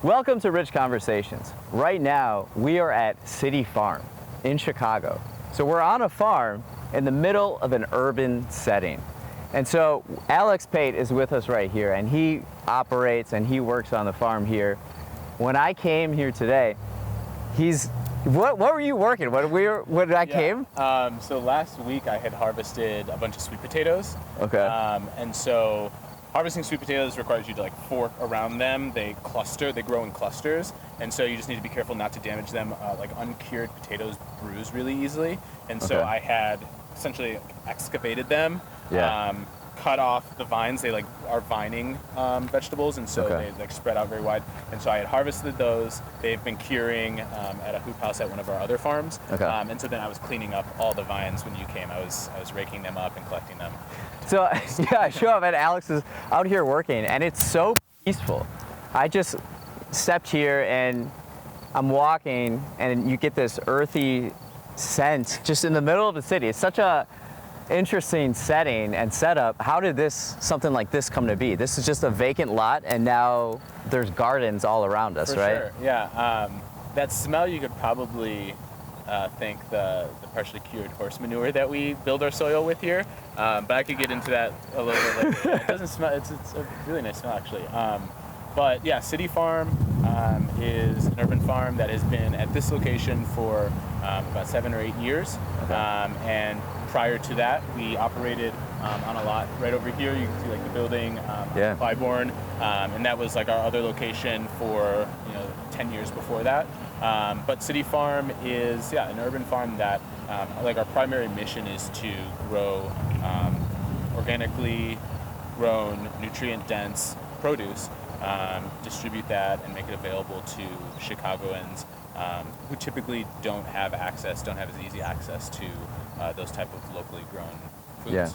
Welcome to Rich Conversations. Right now, we are at City Farm in Chicago. So we're on a farm in the middle of an urban setting. And so Alex Pate is with us right here, and he operates and he works on the farm here. When I came here today, what were you working? When I came? So last week I had harvested a bunch of sweet potatoes. Okay. And so harvesting sweet potatoes requires you to fork around them. They grow in clusters. And so you just need to be careful not to damage them. Uncured potatoes bruise really easily. And so I had essentially excavated them, cut off the vines. They are vining vegetables, and so they spread out very wide. And so I had harvested those. They've been curing at a hoop house at one of our other farms. And so then I was cleaning up all the vines when you came. I was raking them up and collecting them. So I show up and Alex is out here working, and it's so peaceful. I just stepped here and I'm walking, and you get this earthy scent just in the middle of the city. It's such a interesting setting and setup. How did something like this come to be? This is just a vacant lot, and now there's gardens all around us, right? For sure, yeah. That smell, you could probably thank the partially cured horse manure that we build our soil with here. But I could get into that a little bit later. It doesn't smell, it's a really nice smell actually. But yeah, City Farm is an urban farm that has been at this location for about 7 or 8 years. And prior to that, we operated on a lot right over here. You can see the building on Clybourne, and that was our other location for 10 years before that. But City Farm is an urban farm that our primary mission is to grow organically grown, nutrient-dense produce, distribute that, and make it available to Chicagoans who typically don't have as easy access to those type of locally grown foods. Yeah.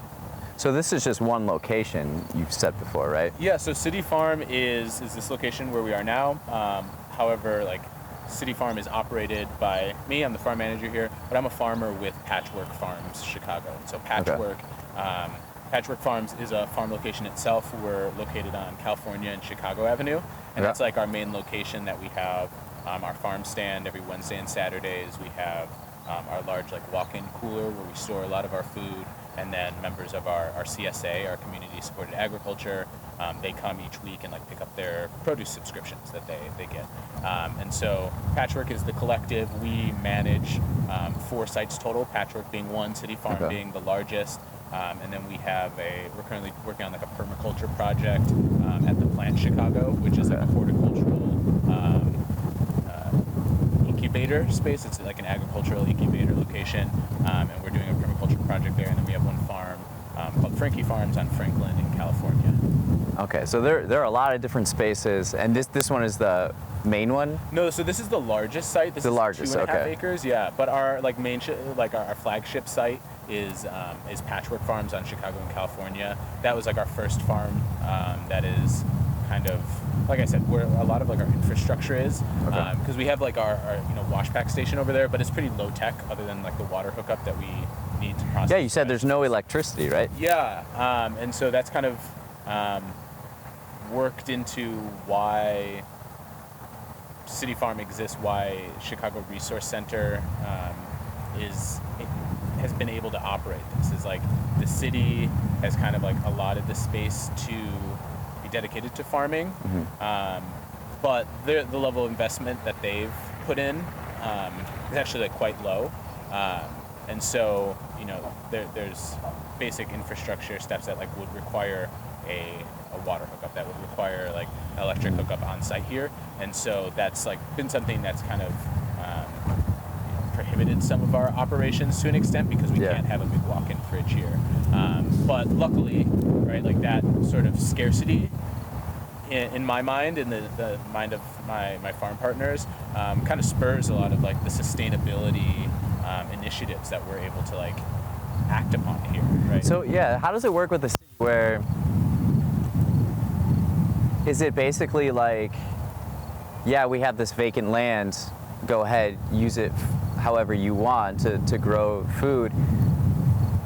So this is just one location you've said before, right? Yeah, so City Farm is this location where we are now. However, City Farm is operated by me. I'm the farm manager here, but I'm a farmer with Patchwork Farms Chicago. So Patchwork Farms is a farm location itself. We're located on California and Chicago Avenue, and that's our main location that we have our farm stand every Wednesday and Saturdays. We have our large walk-in cooler where we store a lot of our food, and then members of our CSA, our community supported agriculture, they come each week and pick up their produce subscriptions that they get. And so Patchwork is the collective. We manage 4 sites total, Patchwork being one, City Farm being the largest. And then we're currently working on a permaculture project at the Plant Chicago, which is a horticultural incubator space. It's an agricultural incubator location, and we're doing a permaculture project there. And then we have one farm called Frankie Farms on Franklin in California. Okay, so there are a lot of different spaces, and this one is the main one? No, so this is the largest site. This is largest, 2.5 acres, yeah. But our main our flagship site is Patchwork Farms on Chicago and California. That was our first farm that is kind of, like I said, where a lot of our infrastructure is, because we have our wash pack station over there, but it's pretty low tech other than the water hookup that we need to process. Yeah, you said there's no electricity, right? Yeah, and so that's kind of worked into why City Farm exists, why Chicago Resource Center has been able to operate this. Is the city has kind of allotted the space to be dedicated to farming, but the level of investment that they've put in is actually quite low, and so there's basic infrastructure steps that would require a water hookup, that would require an electric hookup on site here, and so that's been something that's kind of prohibited some of our operations to an extent, because we can't have a big walk-in fridge here. But luckily, right, that sort of scarcity in my mind, in the mind of my farm partners, kind of spurs a lot of the sustainability initiatives that we're able to act upon here, right? So how does it work with the city where is it basically we have this vacant land, go ahead, use it however you want to grow food,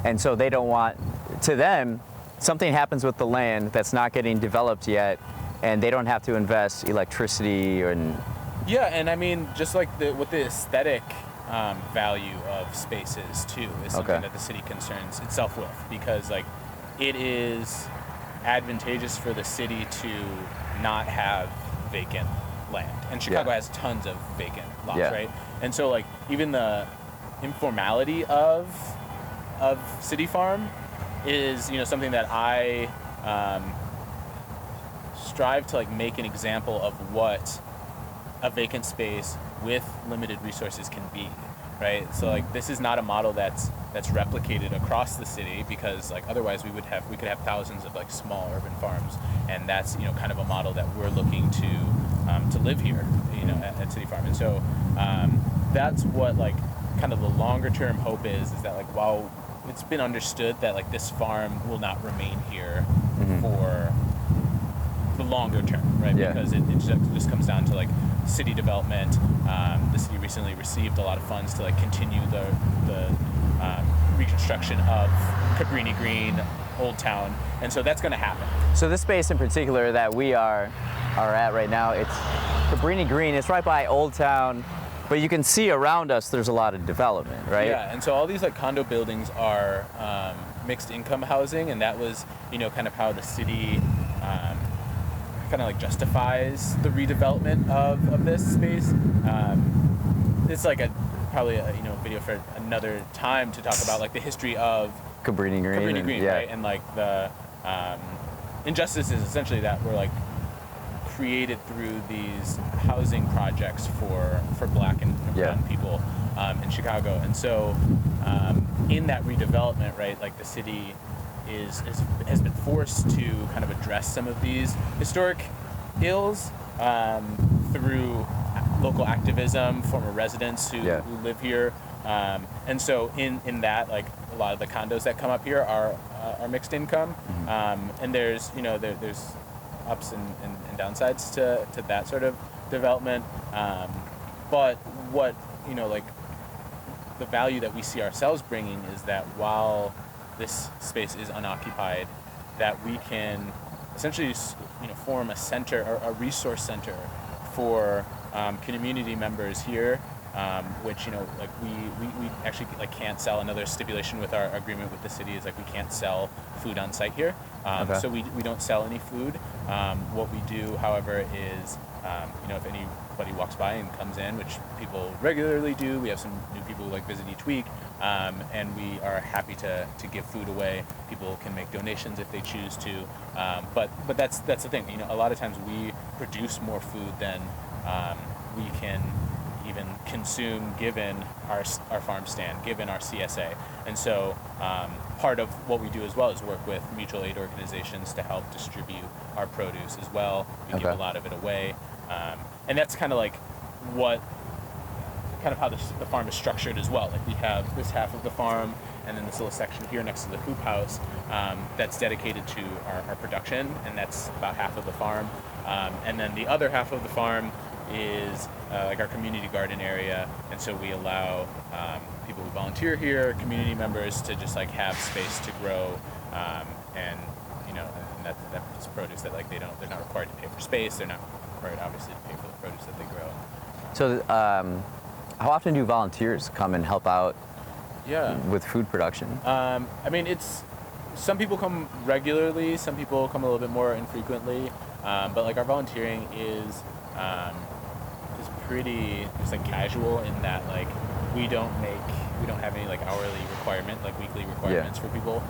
and so they don't want, to them, something happens with the land that's not getting developed yet, and they don't have to invest electricity Yeah, and I mean, just like what the aesthetic value of spaces too is something that the city concerns itself with, because like it is advantageous for the city to not have vacant land, and Chicago has tons of vacant lots, right? And so like even the informality of City Farm is, you know, something that I strive to like make an example of what a vacant space with limited resources can be, right? So like this is not a model that's replicated across the city, because like otherwise we could have thousands of like small urban farms, and that's, you know, kind of a model that we're looking to live here, you know, at City Farm. And so that's what like kind of the longer term hope is that like while it's been understood that like this farm will not remain here for the longer term, right? Because it just comes down to like city development. The city recently received a lot of funds to like continue the reconstruction of Cabrini Green, Old Town, and so that's going to happen. So this space in particular that we are at right now, it's Cabrini Green. It's right by Old Town, but you can see around us there's a lot of development, right? Yeah, and so all these like condo buildings are mixed income housing, and that was, you know, kind of how the city kind of like justifies the redevelopment of this space. It's like probably a, you know, video for another time to talk about like the history of Cabrini Green, right? And like the injustices essentially that were like created through these housing projects for Black and brown people in Chicago. And so in that redevelopment, right, like the city has been forced to kind of address some of these historic ills through local activism, former residents who live here. And so in that, like a lot of the condos that come up here are mixed income. And there's, you know, there's ups and downsides to that sort of development. But what, you know, like the value that we see ourselves bringing is that while this space is unoccupied, that we can essentially, you know, form a center or a resource center for community members here, which, you know, like we actually like can't sell. Another stipulation with our agreement with the city is like we can't sell food on site here. So we don't sell any food. What we do, however, is you know, if anybody walks by and comes in, which people regularly do, we have some new people who like visit each week, and we are happy to give food away. People can make donations if they choose to, but that's the thing. You know, a lot of times we produce more food than we can even consume, given our farm stand, given our CSA. And so part of what we do as well is work with mutual aid organizations to help distribute our produce as well. We give a lot of it away. And that's kind of like how the farm is structured as well. Like we have this half of the farm and then this little section here next to the hoop house that's dedicated to our production, and that's about half of the farm. And then the other half of the farm is like our community garden area, and so we allow people who volunteer here, community members, to just like have space to grow, and you know, and that's produce that like they're not required to pay for space. They're not required obviously to pay for the produce that they grow. So how often do volunteers come and help out with food production? I mean, some people come regularly, some people come a little bit more infrequently, but like our volunteering is pretty just like casual in that like we don't have any like hourly requirement, like weekly requirements for people.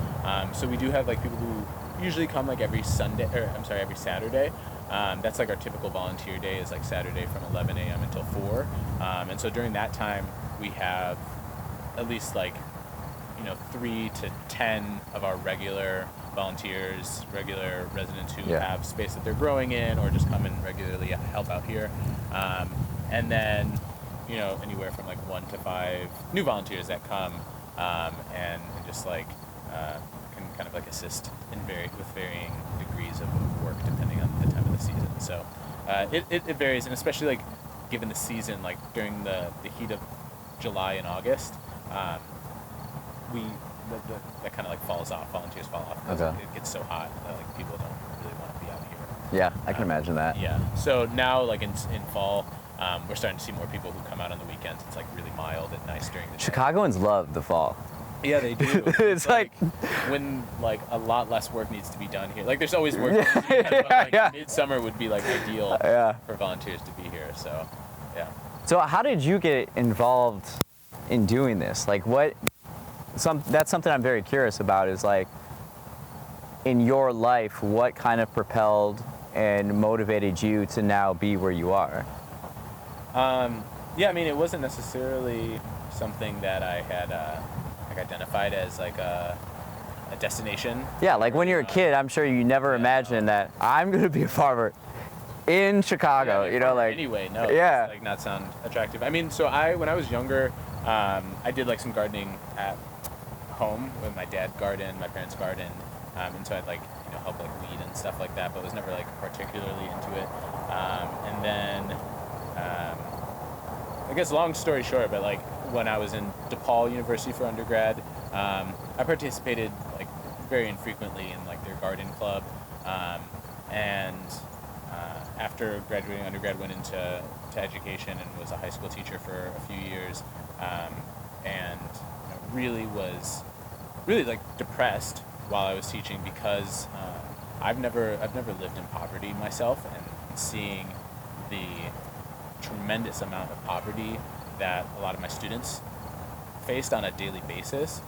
So we do have like people who usually come like every Saturday. That's like our typical volunteer day is like Saturday from 11 a.m. until 4. And so during that time we have at least like, you know, 3 to 10 of our regular volunteers, regular residents who have space that they're growing in or just come in regularly to help out here. And then, you know, anywhere from like 1 to 5 new volunteers that come and just like can kind of like assist with varying degrees of work depending on the time of the season. So it varies, and especially like given the season, like during the heat of July and August, that kind of like falls off. Volunteers fall off because it gets so hot that like people don't really want to be out here. Yeah, I can imagine that. Yeah. So now, like in fall, we're starting to see more people who come out on the weekends. It's like really mild and nice during the day. Chicagoans love the fall. Yeah, they do. It's like when like a lot less work needs to be done here. Like there's always work. Needs to be done, but, like, midsummer would be like ideal for volunteers to be here. So, yeah. So how did you get involved in doing this? Like that's something I'm very curious about is like in your life, what kind of propelled and motivated you to now be where you are? Yeah, I mean, it wasn't necessarily something that I had like identified as like a destination. Yeah, like when you're a kid, I'm sure you never imagined that I'm going to be a farmer in Chicago, Yeah, you know, like anyway, no, yeah, like not sound attractive. I mean, so when I was younger, I did like some gardening at home with my dad garden, my parents garden, and so I'd like help like weed and stuff like that, but was never like particularly into it. And then I guess long story short, but like when I was in DePaul University for undergrad, I participated like very infrequently in like their garden club, and after graduating undergrad, went into education and was a high school teacher for a few years, and really was like depressed while I was teaching because I've never lived in poverty myself, and seeing the tremendous amount of poverty that a lot of my students faced on a daily basis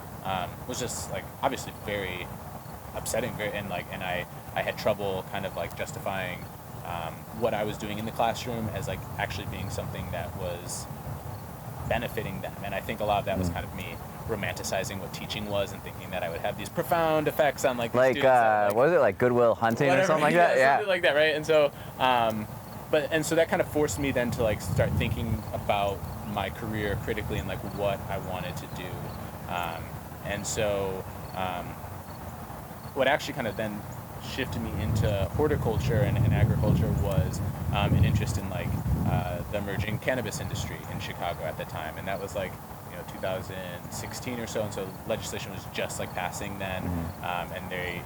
was just like obviously very upsetting, and I had trouble kind of like justifying what I was doing in the classroom as like actually being something that was benefiting them. And I think a lot of that was kind of me romanticizing what teaching was and thinking that I would have these profound effects on like the students that, what was it, like Goodwill Hunting or something like that? Yeah, something like that, right? And so so that kind of forced me then to like start thinking about my career critically and like what I wanted to do. And so what actually kind of then shifted me into horticulture and agriculture was an interest in like the emerging cannabis industry in Chicago at the time, and that was like 2016 or so, and so legislation was just like passing then, and there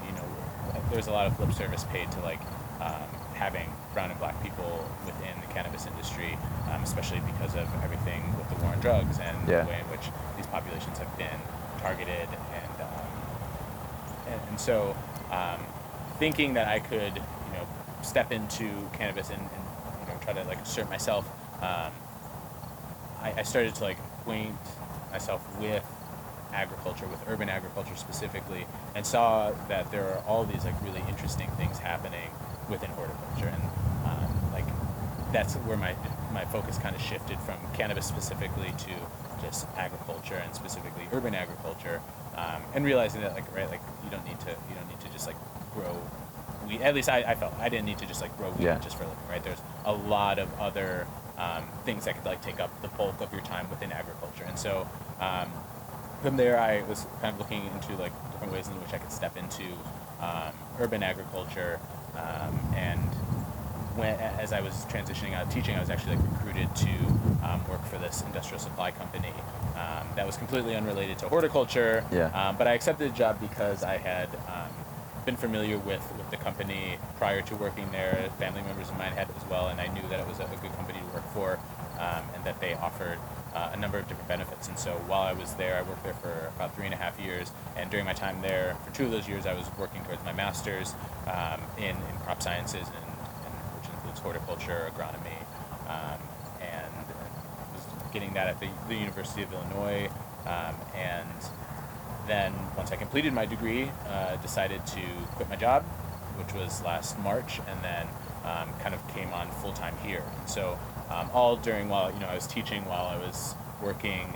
was a lot of lip service paid to like having brown and black people within the cannabis industry, especially because of everything with the war on drugs and the way in which these populations have been targeted, and so thinking that I could step into cannabis and try to like assert myself, I started to like acquaint myself with agriculture, with urban agriculture specifically, and saw that there are all these like really interesting things happening within horticulture, and like that's where my focus kind of shifted from cannabis specifically to just agriculture, and specifically urban agriculture, and realizing that like you don't need to just like grow weed. At least I felt I didn't need to just like grow weed just for a living, right? There's a lot of other things that could like take up the bulk of your time within agriculture, and so from there I was kind of looking into like different ways in which I could step into urban agriculture, and as I was transitioning out of teaching, I was actually like recruited to work for this industrial supply company that was completely unrelated to horticulture. But I accepted the job because I had been familiar with the company prior to working there. Family members of mine had as well, and I knew that it was a good company to work for, and that they offered a number of different benefits. And so while I was there, I worked there for about 3.5 years, and during my time there, for 2 of those years, I was working towards my master's in crop sciences, and which includes horticulture, agronomy, and was getting that at the University of Illinois, and then once I completed my degree, decided to quit my job, which was last March, and then kind of came on full-time here. So all during while I was teaching, while I was working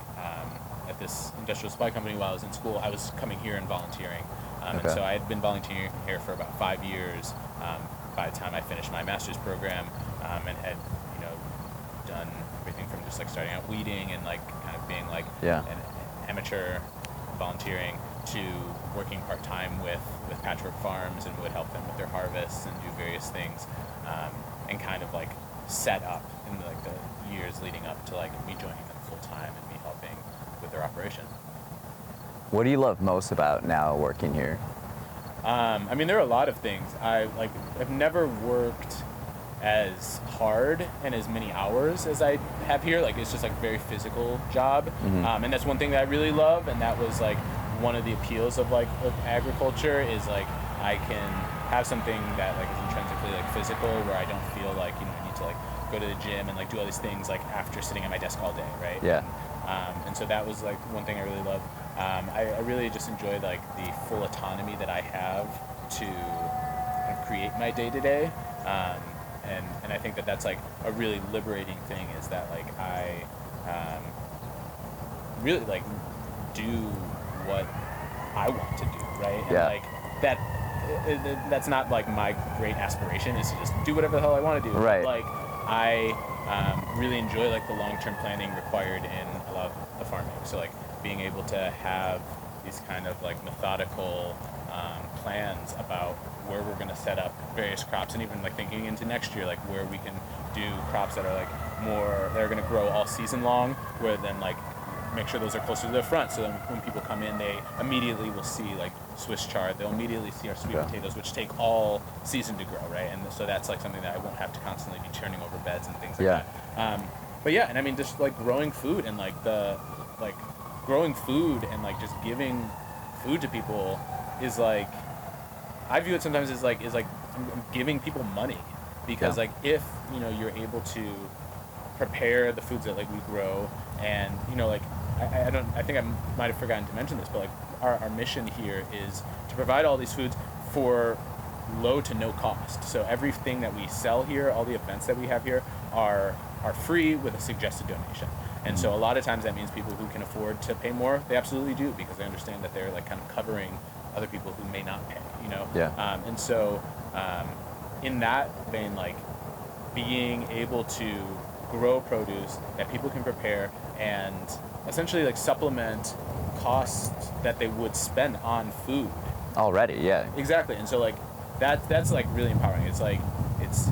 at this industrial supply company, while I was in school, I was coming here and volunteering. And so I had been volunteering here for about 5 years by the time I finished my master's program, and had done everything from just like starting out weeding and like kind of being like an amateur volunteering to working part-time with patchwork farms, and would help them with their harvests and do various things, and kind of like set up in like the years leading up to like me joining them full-time and me helping with their operation. What do you love most about now working here? I mean, there are a lot of things. I've never worked as hard and as many hours as I have here. Like, it's just like a very physical job. And that's one thing that I really love. And that was like one of the appeals of agriculture is like, I can have something that like is intrinsically like physical, where I don't feel like, you know, I need to like go to the gym and like do all these things like after sitting at my desk all day, right? Yeah. And so that was like one thing I really loved. I really just enjoyed like the full autonomy that I have to kind of create my day to day. And I think that that's like a really liberating thing, is that like I really like do what I want to do, right? And Yeah. like that's not like my great aspiration, is to just do whatever the hell I want to do. Right. But, like I really enjoy like the long-term planning required in a lot of the farming. So like being able to have these kind of like methodical plans about where we're going to set up various crops, and even like thinking into next year, like where we can do crops that are like more, that are going to grow all season long, where then like make sure those are closer to the front, so then when people come in, they immediately will see like Swiss chard, they'll immediately see our sweet potatoes, which take all season to grow, right? And so that's like something that I won't have to constantly be turning over beds and things like that. But yeah, and I mean, just like growing food and like growing food and like just giving food to people is like, I view it sometimes as like giving people money, because like if, you know, you're able to prepare the foods that like we grow, and you know, like I think I might have forgotten to mention this, but like our mission here is to provide all these foods for low to no cost. So everything that we sell here, all the events that we have here are free with a suggested donation. And so a lot of times that means people who can afford to pay more, they absolutely do, because they understand that they're like kind of covering other people who may not pay, you know? And so in that vein, like being able to grow produce that people can prepare and essentially like supplement costs that they would spend on food Already, yeah. exactly. And so like that's like really empowering. It's like it's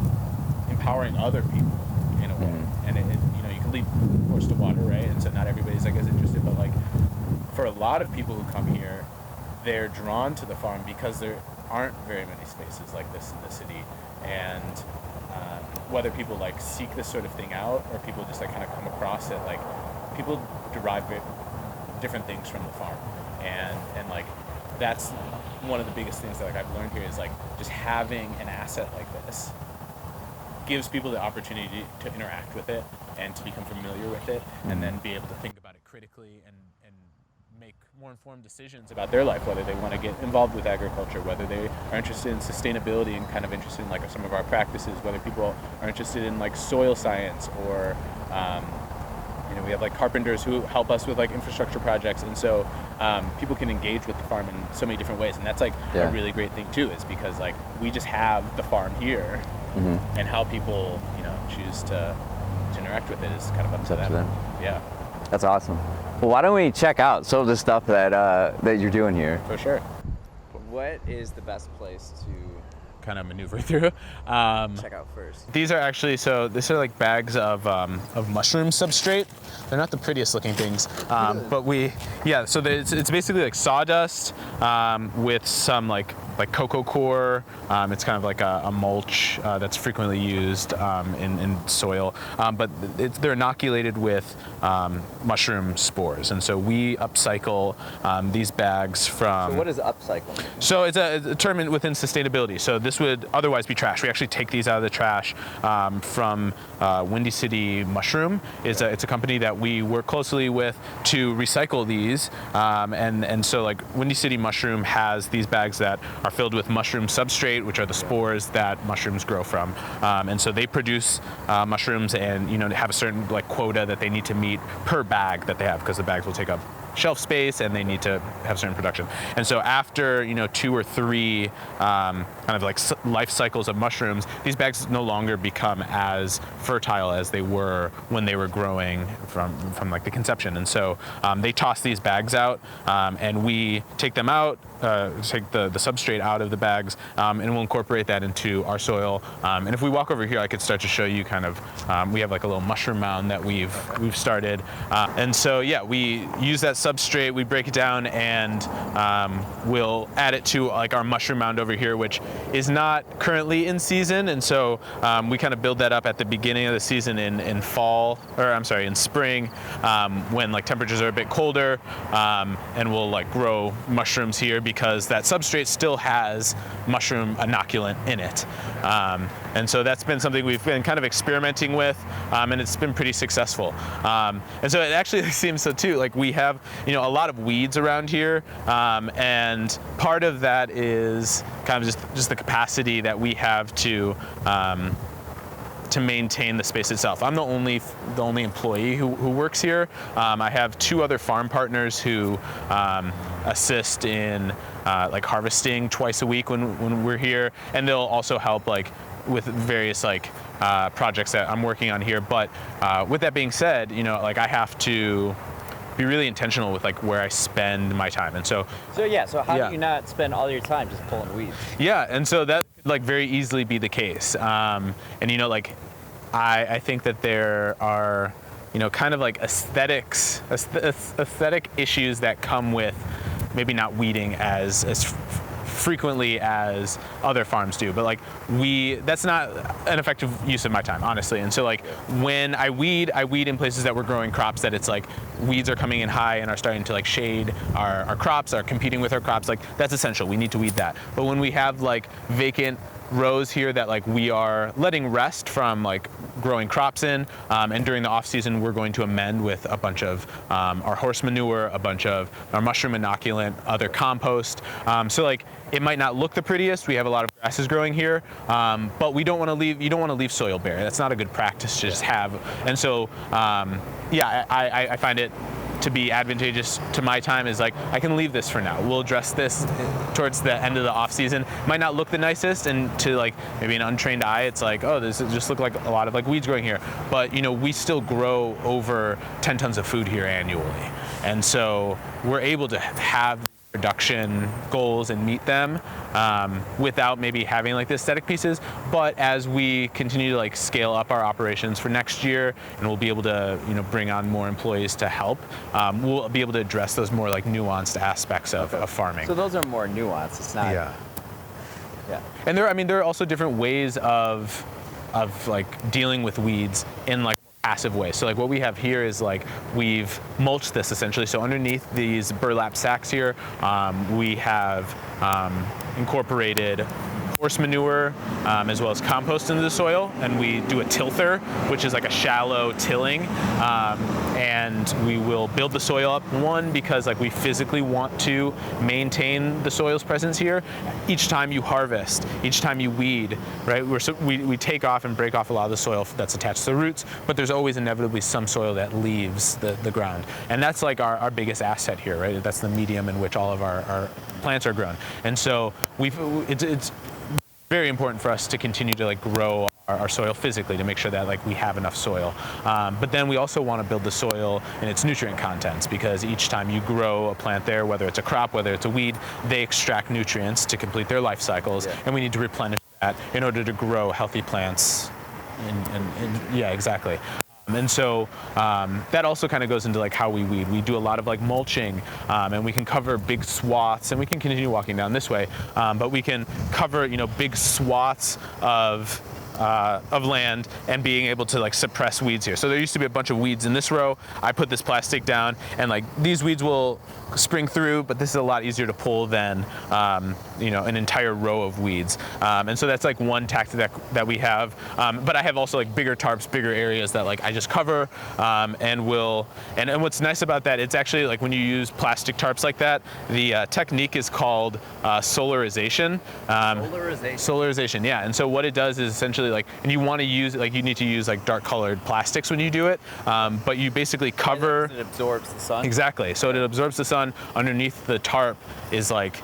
empowering other people in a way. And it you know, you can lead horse to water, right? And so not everybody's like as interested, but like for a lot of people who come here, they're drawn to the farm because there aren't very many spaces like this in the city. And whether people like seek this sort of thing out, or people just like kind of come across it, like people derive different things from the farm, and like that's one of the biggest things that like I've learned here, is like just having an asset like this gives people the opportunity to interact with it and to become familiar with it, and then be able to think about it critically and make more informed decisions about their life, whether they want to get involved with agriculture, whether they are interested in sustainability and kind of interested in like some of our practices, whether people are interested in like soil science, or you know, we have like carpenters who help us with like infrastructure projects. And so people can engage with the farm in so many different ways, and that's like a really great thing too, is because like we just have the farm here, and how people, you know, choose to interact with it is kind of up to them. Yeah, that's awesome. Well, why don't we check out some of the stuff that that you're doing here? for sure. What is the best place to Kind of maneuver through. check out first? These are actually, so these are like bags of mushroom substrate. They're not the prettiest looking things, but so it's basically like sawdust with some like cocoa core. It's kind of like a mulch that's frequently used in soil, but they're inoculated with mushroom spores, and so we upcycle these bags from. So what is upcycling? So it's a term within sustainability. So this would otherwise be trash. We actually take these out of the trash from Windy City Mushroom. It's a company that we work closely with to recycle these, and so like Windy City Mushroom has these bags that are filled with mushroom substrate, which are the spores that mushrooms grow from, and so they produce mushrooms, and you know, have a certain like quota that they need to meet per bag that they have, because the bags will take up shelf space and they need to have certain production. And so after, you know, 2 or 3 kind of like life cycles of mushrooms, these bags no longer become as fertile as they were when they were growing from like the conception. And so they toss these bags out, and we take them out, take the substrate out of the bags, and we'll incorporate that into our soil. And if we walk over here, I could start to show you kind of, we have like a little mushroom mound that we've started. And so yeah, we use that substrate, we break it down, and we'll add it to like our mushroom mound over here, which is not currently in season, and so we kind of build that up at the beginning of the season in fall, or I'm sorry, in spring, when like temperatures are a bit colder, and we'll like grow mushrooms here because that substrate still has mushroom inoculant in it. And so that's been something we've been kind of experimenting with, and it's been pretty successful. And so it actually seems so too, like we have, you know, a lot of weeds around here, and part of that is kind of just the capacity that we have to maintain the space itself. I'm the only employee who works here. I have 2 other farm partners who assist in like harvesting twice a week when we're here, and they'll also help like with various like projects that I'm working on here. But with that being said, you know, like I have to be really intentional with like where I spend my time, and so So how do you not spend all your time just pulling weeds? yeah, and so that could like very easily be the case. And you know, like I think that there are, you know, kind of like aesthetic issues that come with maybe not weeding as frequently as other farms do, but like that's not an effective use of my time, honestly. And so like when I weed in places that we're growing crops that it's like weeds are coming in high and are starting to like shade our crops, are competing with our crops, like that's essential, we need to weed that. But when we have like vacant rows here that like we are letting rest from like growing crops in, and during the off season we're going to amend with a bunch of our horse manure, a bunch of our mushroom inoculant, other compost. So like it might not look the prettiest, we have a lot of grasses growing here, but you don't want to leave soil bare. That's not a good practice to just have. And so yeah, I find it to be advantageous to my time is like I can leave this for now. We'll address this towards the end of the off season. Might not look the nicest, and to like maybe an untrained eye, it's like, oh, this just look like a lot of like weeds growing here. But you know, we still grow over 10 tons of food here annually, and so we're able to have production goals and meet them without maybe having like the aesthetic pieces. But as we continue to like scale up our operations for next year, and we'll be able to, you know, bring on more employees to help, we'll be able to address those more like nuanced aspects of farming. So those are more nuanced. It's not. Yeah. Yeah. And there are also different ways of like dealing with weeds in like passive way. So like what we have here is like we've mulched this essentially. So underneath these burlap sacks here, we have incorporated horse manure as well as compost into the soil, and we do a tilther, which is like a shallow tilling, and we will build the soil up, one, because like we physically want to maintain the soil's presence here. Each time you harvest, each time you weed, right, we take off and break off a lot of the soil that's attached to the roots, but there's always inevitably some soil that leaves the ground, and that's like our biggest asset here, right? That's the medium in which all of our plants are grown. And so it's very important for us to continue to like grow our soil physically to make sure that like we have enough soil. But then we also want to build the soil and its nutrient contents, because each time you grow a plant there, whether it's a crop, whether it's a weed, they extract nutrients to complete their life cycles, and we need to replenish that in order to grow healthy plants. Yeah, exactly. And so that also kind of goes into like how we weed. We do a lot of like mulching, and we can cover big swaths, and we can continue walking down this way, but we can cover, you know, big swaths of land and being able to like suppress weeds here. So there used to be a bunch of weeds in this row. I put this plastic down, and like these weeds will spring through, but this is a lot easier to pull than you know, an entire row of weeds. And so that's like one tactic that we have. But I have also like bigger tarps, bigger areas that like I just cover, and what's nice about that, it's actually like when you use plastic tarps like that, the technique is called solarization. Solarization, yeah. And so what it does is essentially like, and you want to use, like you need to use like dark colored plastics when you do it, but you basically cover. It absorbs the sun. Exactly. So it absorbs the sun. Underneath the tarp is like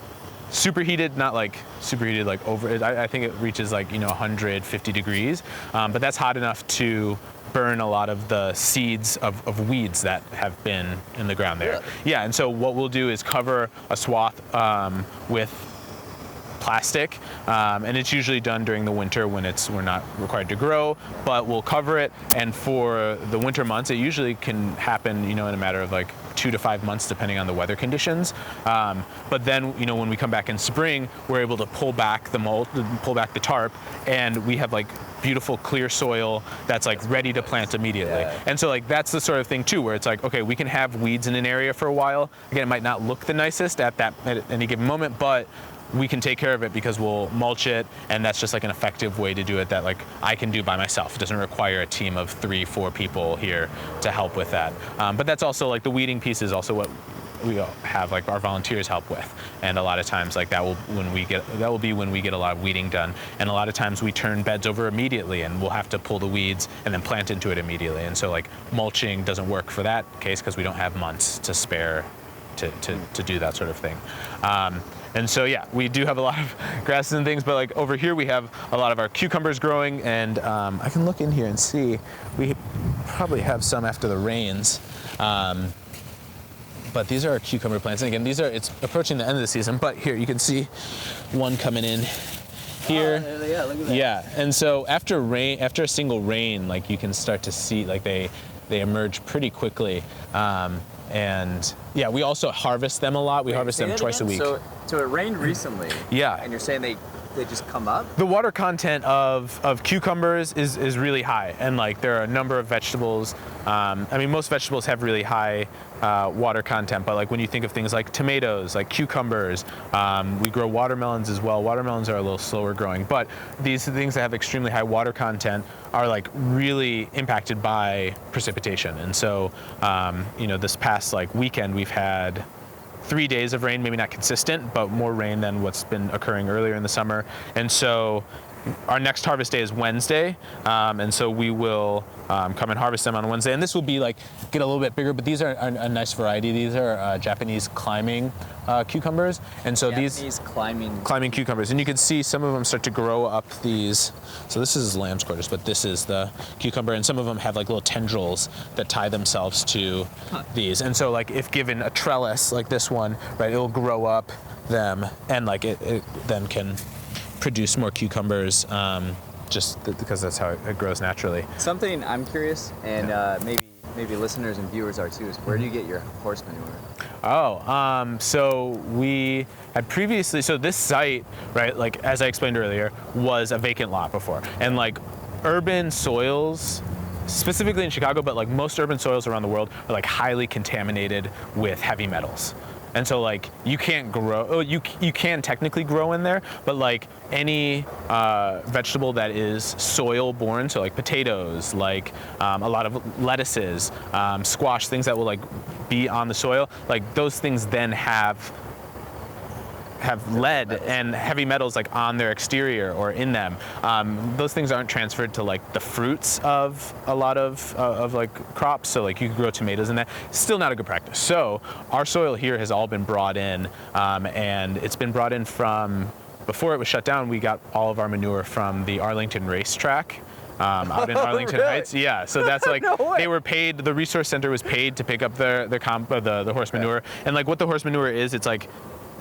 superheated, not like superheated like over, I think it reaches like, you know, 150 degrees, but that's hot enough to burn a lot of the seeds of weeds that have been in the ground there. Really? Yeah, and so what we'll do is cover a swath with plastic, and it's usually done during the winter when we're not required to grow, but we'll cover it. And for the winter months, it usually can happen, in a matter of like 2 to 5 months, depending on the weather conditions. But then, when we come back in spring, we're able to pull back the mulch, pull back the tarp, and we have like beautiful clear soil that's like ready to plant immediately. Yeah. And so like that's the sort of thing too, where it's like, okay, we can have weeds in an area for a while. Again, it might not look the nicest at any given moment, but we can take care of it because we'll mulch it, and that's just like an effective way to do it that like I can do by myself. It doesn't require a team of 3-4 people here to help with that. But that's also like the weeding piece is also what we have like our volunteers help with, and a lot of times like that will be when we get a lot of weeding done, and a lot of times we turn beds over immediately and we'll have to pull the weeds and then plant into it immediately, and so like mulching doesn't work for that case because we don't have months to spare to do that sort of thing. And so yeah, we do have a lot of grasses and things, but like over here we have a lot of our cucumbers growing, and I can look in here and see we probably have some after the rains. But these are our cucumber plants, and again, it's approaching the end of the season, but here you can see one coming in here. Oh, yeah, look at that. Yeah, and so after a single rain, like you can start to see like they emerge pretty quickly. And yeah, we also harvest them a lot. We harvest them twice a week. So it rained recently. Yeah. And you're saying they just come up? The water content of cucumbers is really high, and like there are a number of vegetables. Most vegetables have really high water content, but like when you think of things like tomatoes, like cucumbers, we grow watermelons as well. Watermelons are a little slower growing, but these things that have extremely high water content are like really impacted by precipitation. And so, this past like weekend we've had 3 days of rain, maybe not consistent, but more rain than what's been occurring earlier in the summer. And so our next harvest day is Wednesday, and so we will come and harvest them on Wednesday. And this will be like get a little bit bigger, but these are a nice variety. These are Japanese climbing cucumbers, and so Japanese climbing cucumbers. And you can see some of them start to grow up these. So this is lamb's quarters, but this is the cucumber, and some of them have like little tendrils that tie themselves to these. And so like if given a trellis like this one, right, it'll grow up them, and like it then can produce more cucumbers, just because that's how it grows naturally. Something I'm curious, and maybe listeners and viewers are too, is where do you get your horse manure? So we had previously, so this site, right, like as I explained earlier, was a vacant lot before, and like urban soils, specifically in Chicago, but like most urban soils around the world are like highly contaminated with heavy metals. And so like you can't grow, you can technically grow in there, but like any vegetable that is soil borne, so like potatoes, like a lot of lettuces, squash, things that will like be on the soil, like those things then have lead and heavy metals like on their exterior or in them. Those things aren't transferred to like the fruits of a lot of like crops. So like you can grow tomatoes in that. Still not a good practice. So our soil here has all been brought in, and it's been brought in from, before it was shut down, we got all of our manure from the Arlington racetrack. Out in Arlington really? Heights, yeah. So that's like No way. they were paid. The resource center was paid to pick up the horse manure, and like what the horse manure is, it's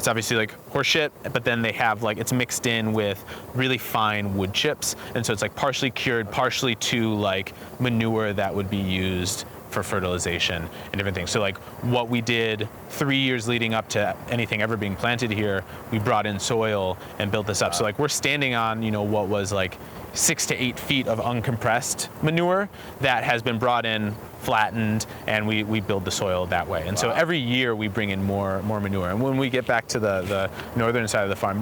obviously like horse shit, but then they have like, it's mixed in with really fine wood chips. And so it's like partially cured, partially to like manure that would be used for fertilization and different things. So like what we did 3 years leading up to anything ever being planted here, we brought in soil and built this up. So like we're standing on, what was like 6 to 8 feet of uncompressed manure that has been brought in, flattened, and we build the soil that way. And so every year we bring in more manure. And when we get back to the northern side of the farm,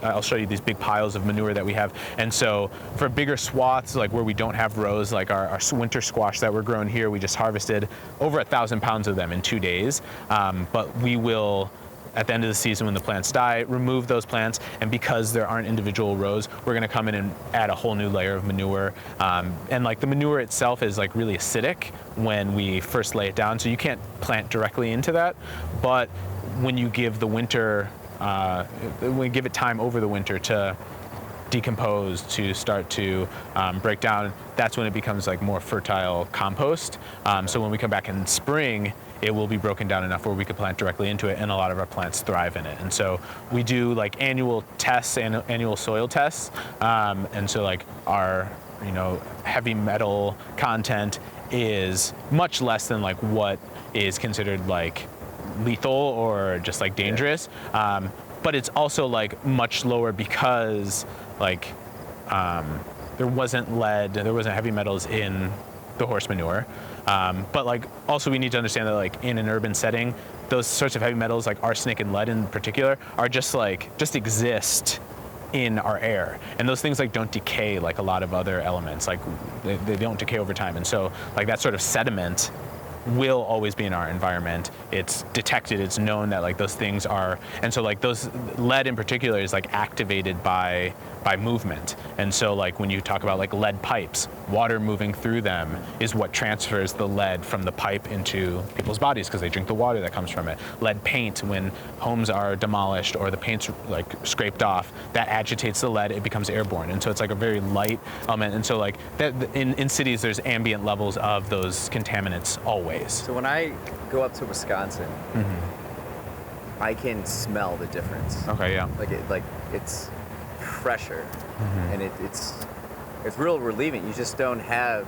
I'll show you these big piles of manure that we have. And so for bigger swaths, like where we don't have rows, like our winter squash that we're growing here, we just harvested over 1,000 pounds of them in 2 days. But we will, at the end of the season when the plants die, remove those plants, and because there aren't individual rows, we're going to come in and add a whole new layer of manure. And like the manure itself is like really acidic when we first lay it down, so you can't plant directly into that. But when you give the winter, when you give it time over the winter to decompose, to start to break down, that's when it becomes like more fertile compost. So when we come back in spring, it will be broken down enough where we could plant directly into it, and a lot of our plants thrive in it. And so we do like annual tests, annual soil tests, and so like our heavy metal content is much less than like what is considered like lethal or just like dangerous. But it's also like much lower because like there wasn't lead, there wasn't heavy metals in the horse manure. But like also we need to understand that like in an urban setting, those sorts of heavy metals like arsenic and lead in particular are just exist in our air, and those things like don't decay like a lot of other elements, like they don't decay over time. And so like that sort of sediment will always be in our environment. It's detected, it's known that like those things are, and so like those lead in particular is like activated by movement. And so like when you talk about like lead pipes, water moving through them is what transfers the lead from the pipe into people's bodies because they drink the water that comes from it. Lead paint, when homes are demolished or the paint's like scraped off, that agitates the lead, it becomes airborne. And so it's like a very light element. And so like that in cities there's ambient levels of those contaminants always. So when I go up to Wisconsin, I can smell the difference. Okay, yeah. Like it's fresher, and it's real relieving. You just don't have.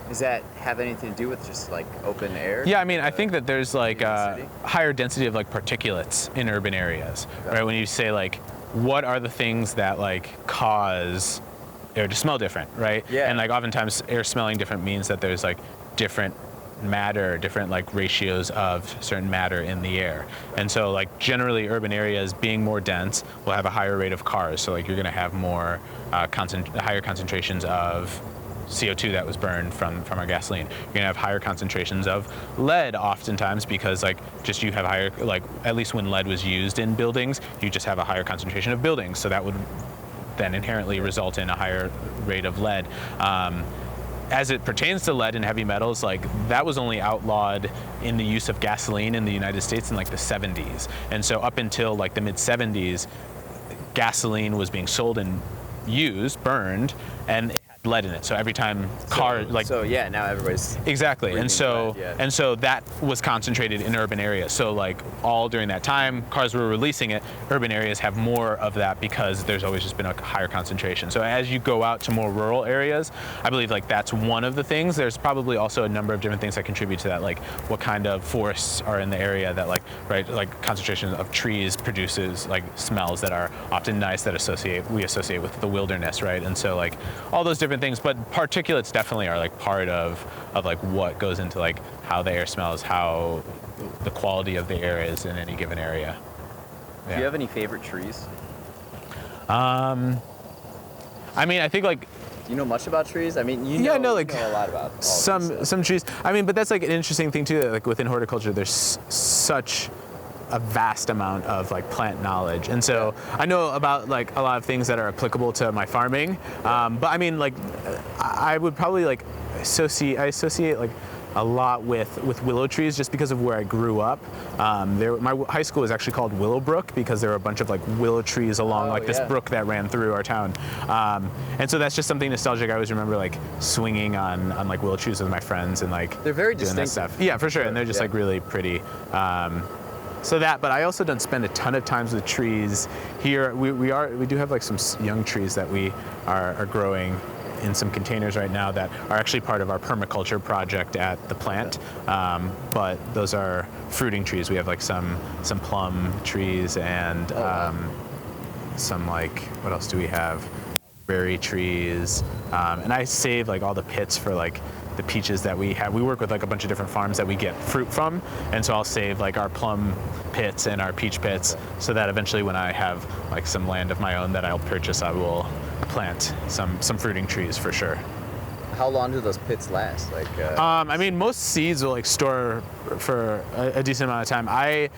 Does that have anything to do with just like open air? Yeah, I mean, I think that there's like a city? higher density of like particulates in urban areas, right? When you say like, what are the things that like cause air to smell different, right? Yeah. And like oftentimes air smelling different means that there's like different matter, different like ratios of certain matter in the air. And so like generally urban areas being more dense will have a higher rate of cars. So like you're gonna have more higher concentrations of CO2 that was burned from our gasoline. You're gonna have higher concentrations of lead oftentimes because like just you have higher, like at least when lead was used in buildings, you just have a higher concentration of buildings. So that would then inherently result in a higher rate of lead. As it pertains to lead and heavy metals, like that was only outlawed in the use of gasoline in the United States in like the 70s. And so up until like the mid 70s, gasoline was being sold and used, burned, and it had lead in it. So every time So yeah, now everybody's exactly. And so lead, yeah. and so that was concentrated in urban areas. So like all during that time, cars were releasing it. Urban areas have more of that because there's always just been a higher concentration. So as you go out to more rural areas, I believe like that's one of the things. There's probably also a number of different things that contribute to that, like what kind of forests are in the area that like, right, like concentration of trees produces like smells that are often nice that we associate with the wilderness, right? And so like all those different things, but particulates definitely are like part of like what goes into like how the air smells, how the quality of the air is in any given area. Yeah. Do you have any favorite trees? I mean, I think like Do you know much about trees? I mean, you know a lot about all some trees. I mean, but that's like an interesting thing too. That like within horticulture, there's such a vast amount of like plant knowledge, and so I know about like a lot of things that are applicable to my farming. But I mean, like I would probably like associate like a lot with willow trees just because of where I grew up. My high school was actually called Willowbrook because there were a bunch of like willow trees along this brook that ran through our town. And so that's just something nostalgic. I always remember like swinging on like willow trees with my friends and like they're very doing that distinctive. stuff. Yeah, for sure. And they're just like really pretty. So that, but I also don't spend a ton of times with trees here. We do have like some young trees that we are growing in some containers right now that are actually part of our permaculture project at the plant. But those are fruiting trees. We have like some plum trees and some like, what else do we have? Berry trees. And I save like all the pits for like the peaches that we have. We work with like a bunch of different farms that we get fruit from, and so I'll save like our plum pits and our peach pits so that eventually when I have like some land of my own that I'll purchase, I will plant some fruiting trees for sure. How long do those pits last? Like, I mean, most seeds will like store for a decent amount of time. I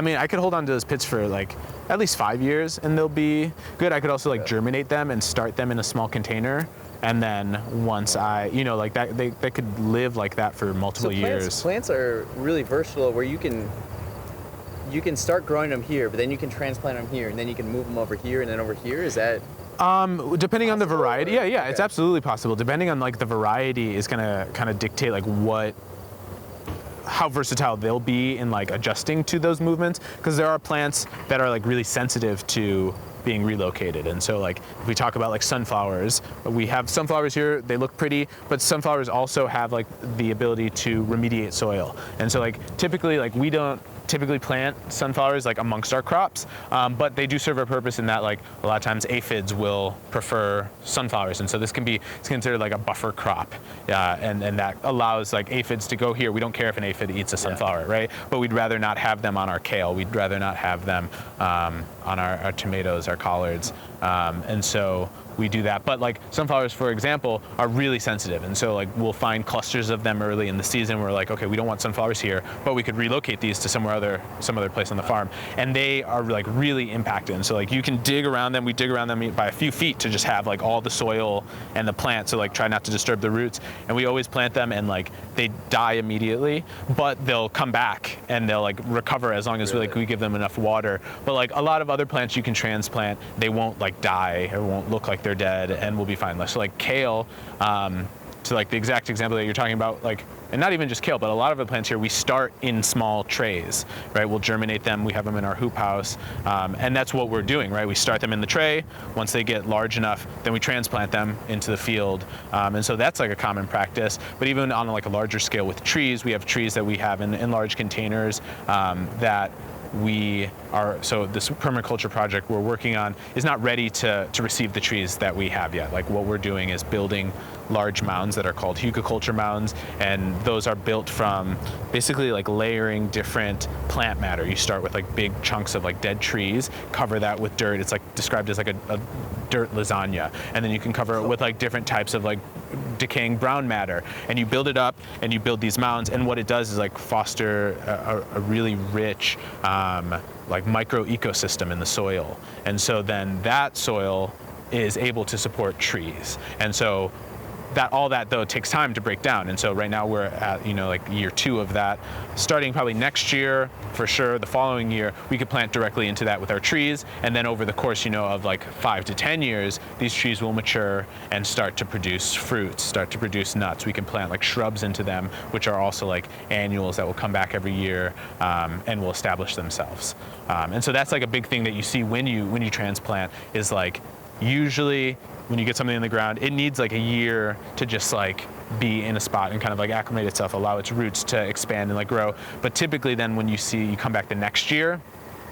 mean, I could hold on to those pits for like at least 5 years and they'll be good. I could also like germinate them and start them in a small container. And then once like that, they could live like that for multiple years. Plants are really versatile where you can you can start growing them here, but then you can transplant them here, and then you can move them over here and then over here. Is that? Depending on the variety, yeah, Okay. it's absolutely possible. Depending on like the variety is gonna kind of dictate like how versatile they'll be in like adjusting to those movements, because there are plants that are like really sensitive to being relocated. And so like if we talk about like sunflowers, we have sunflowers here, they look pretty, but sunflowers also have like the ability to remediate soil. And so like typically like we don't typically plant sunflowers like amongst our crops, but they do serve a purpose in that like a lot of times aphids will prefer sunflowers, and so this can be, it's considered like a buffer crop, and that allows like aphids to go here. We don't care if an aphid eats a sunflower, right? But we'd rather not have them on our kale. We'd rather not have them on our tomatoes, our collards, and so we do that. But like sunflowers, for example, are really sensitive, and so like we'll find clusters of them early in the season. We're like, okay, we don't want sunflowers here, but we could relocate these to some other place on the farm, and they are like really impacted. And so like you can dig around them. We dig around them by a few feet to just have like all the soil and the plant. So like try not to disturb the roots. And we always plant them, and like they die immediately, but they'll come back and they'll like recover as long as we give them enough water. But like a lot of other plants you can transplant, they won't like die or won't look like they're dead, and will be fine. So like kale, to like the exact example that you're talking about, like, and not even just kale, but a lot of the plants here, we start in small trays, right? We'll germinate them, we have them in our hoop house, and that's what we're doing, right? We start them in the tray. Once they get large enough, then we transplant them into the field, and so that's like a common practice. But even on like a larger scale with trees, we have trees that we have in large containers that we are, so this permaculture project we're working on is not ready to receive the trees that we have yet. Like what we're doing is building large mounds that are called hugelkultur mounds, and those are built from basically like layering different plant matter. You start with like big chunks of like dead trees, cover that with dirt. It's like described as like a dirt lasagna, and then you can cover it with like different types of like decaying brown matter, and you build it up and you build these mounds. And what it does is like foster a really rich like micro ecosystem in the soil, and so then that soil is able to support trees. And so that all that though takes time to break down. And so right now we're at, you know, like year 2 of that. Starting probably next year, for sure, the following year, we could plant directly into that with our trees. And then over the course, you know, of like 5 to 10 years, these trees will mature and start to produce fruits, start to produce nuts. We can plant like shrubs into them, which are also like annuals that will come back every year, and will establish themselves. And so that's like a big thing that you see when you transplant, is like usually when you get something in the ground, it needs like a year to just like be in a spot and kind of like acclimate itself, allow its roots to expand and like grow. But typically then when you come back the next year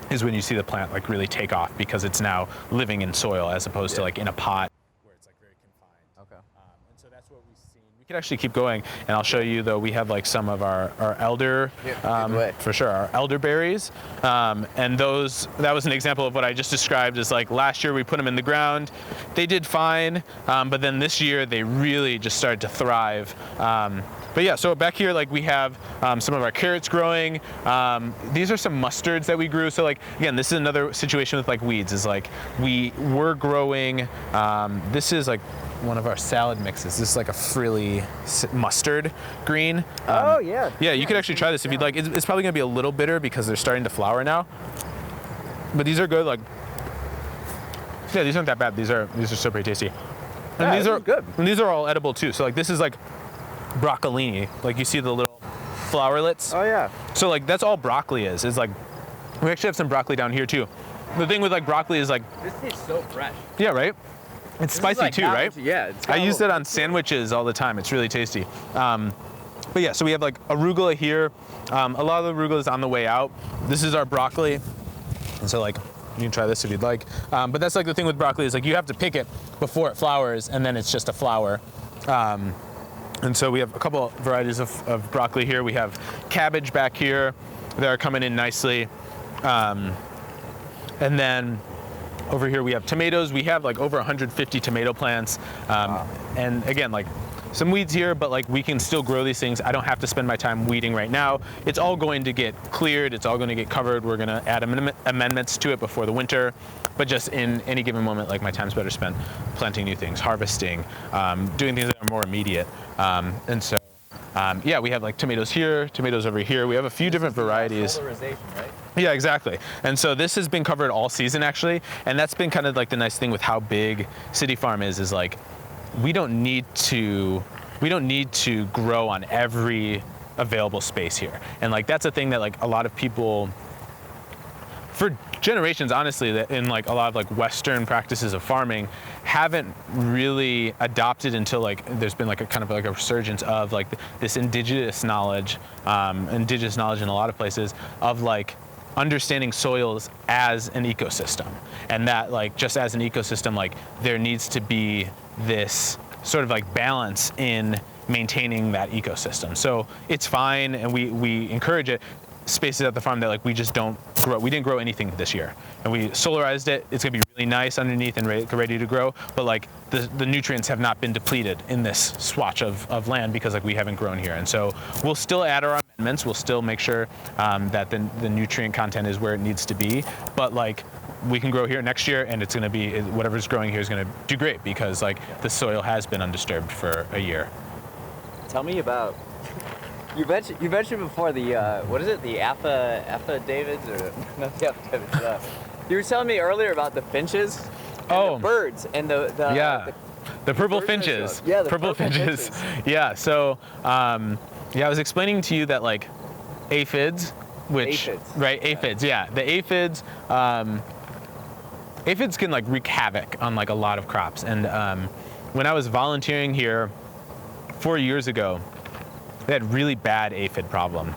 is when you see the plant like really take off, because it's now living in soil as opposed to like in a pot where it's like very confined. Okay. And so that's what we've seen. We could actually keep going, and I'll show you though, we have like some of our elder, for sure, our elderberries. And that was an example of what I just described as like last year we put them in the ground. They did fine, but then this year they really just started to thrive. But yeah, so back here, like we have some of our carrots growing. These are some mustards that we grew. So like, again, this is another situation with like weeds, is like we were growing, this is like one of our salad mixes. This is like a frilly mustard green. Oh yeah. Yeah, you could actually try this if you'd like. It's probably gonna be a little bitter because they're starting to flower now. But these are good, like, yeah, these aren't that bad. These are still pretty tasty. And Yeah, these are good. And these are all edible too. So like this is like broccolini. Like you see the little flowerlets. Oh yeah. So like that's all broccoli is like, we actually have some broccoli down here too. The thing with like broccoli is like, This tastes so fresh. yeah, right? It's spicy like too, not- right? Yeah. I use it on sandwiches all the time. It's really tasty. But yeah, so we have like arugula here. A lot of the arugula is on the way out. This is our broccoli. And so like, you can try this if you'd like. But that's like the thing with broccoli, is like you have to pick it before it flowers, and then it's just a flower. And so we have a couple varieties of broccoli here. We have cabbage back here that are coming in nicely. And then over here we have tomatoes. We have like over 150 tomato plants. And again, like some weeds here, but like we can still grow these things. I don't have to spend my time weeding right now. It's all going to get cleared. It's all going to get covered. We're going to add amendments to it before the winter. But just in any given moment, like my time's better spent planting new things, harvesting, doing things that are more immediate. And so, yeah, we have like tomatoes here, tomatoes over here. We have a few different varieties. Solarization, right? Yeah, exactly. And so this has been covered all season actually, and that's been kind of like the nice thing with how big City Farm is like we don't need to grow on every available space here. And like that's a thing that like a lot of people for generations, honestly, that in like a lot of like Western practices of farming haven't really adopted until like there's been like a kind of like a resurgence of like this indigenous knowledge in a lot of places of like understanding soils as an ecosystem, and that like just as an ecosystem, like there needs to be this sort of like balance in maintaining that ecosystem. So it's fine, and we encourage it. Spaces at the farm that like we just don't grow. We didn't grow anything this year, and we solarized it. It's gonna be really nice underneath and ready to grow. But like the nutrients have not been depleted in this swatch of land because like we haven't grown here. And so we'll still add our amendments. We'll still make sure that the nutrient content is where it needs to be. But like we can grow here next year, and it's gonna be whatever's growing here is gonna do great because like the soil has been undisturbed for a year. Tell me about. You mentioned before the what is it, the aphids or not the aphids? You were telling me earlier about the finches and the birds and the purple finches. Yeah, the purple finches. Yeah. So I was explaining to you that like aphids, aphids. Yeah, the aphids. Aphids can like wreak havoc on like a lot of crops. And when I was volunteering here 4 years ago, they had really bad aphid problem,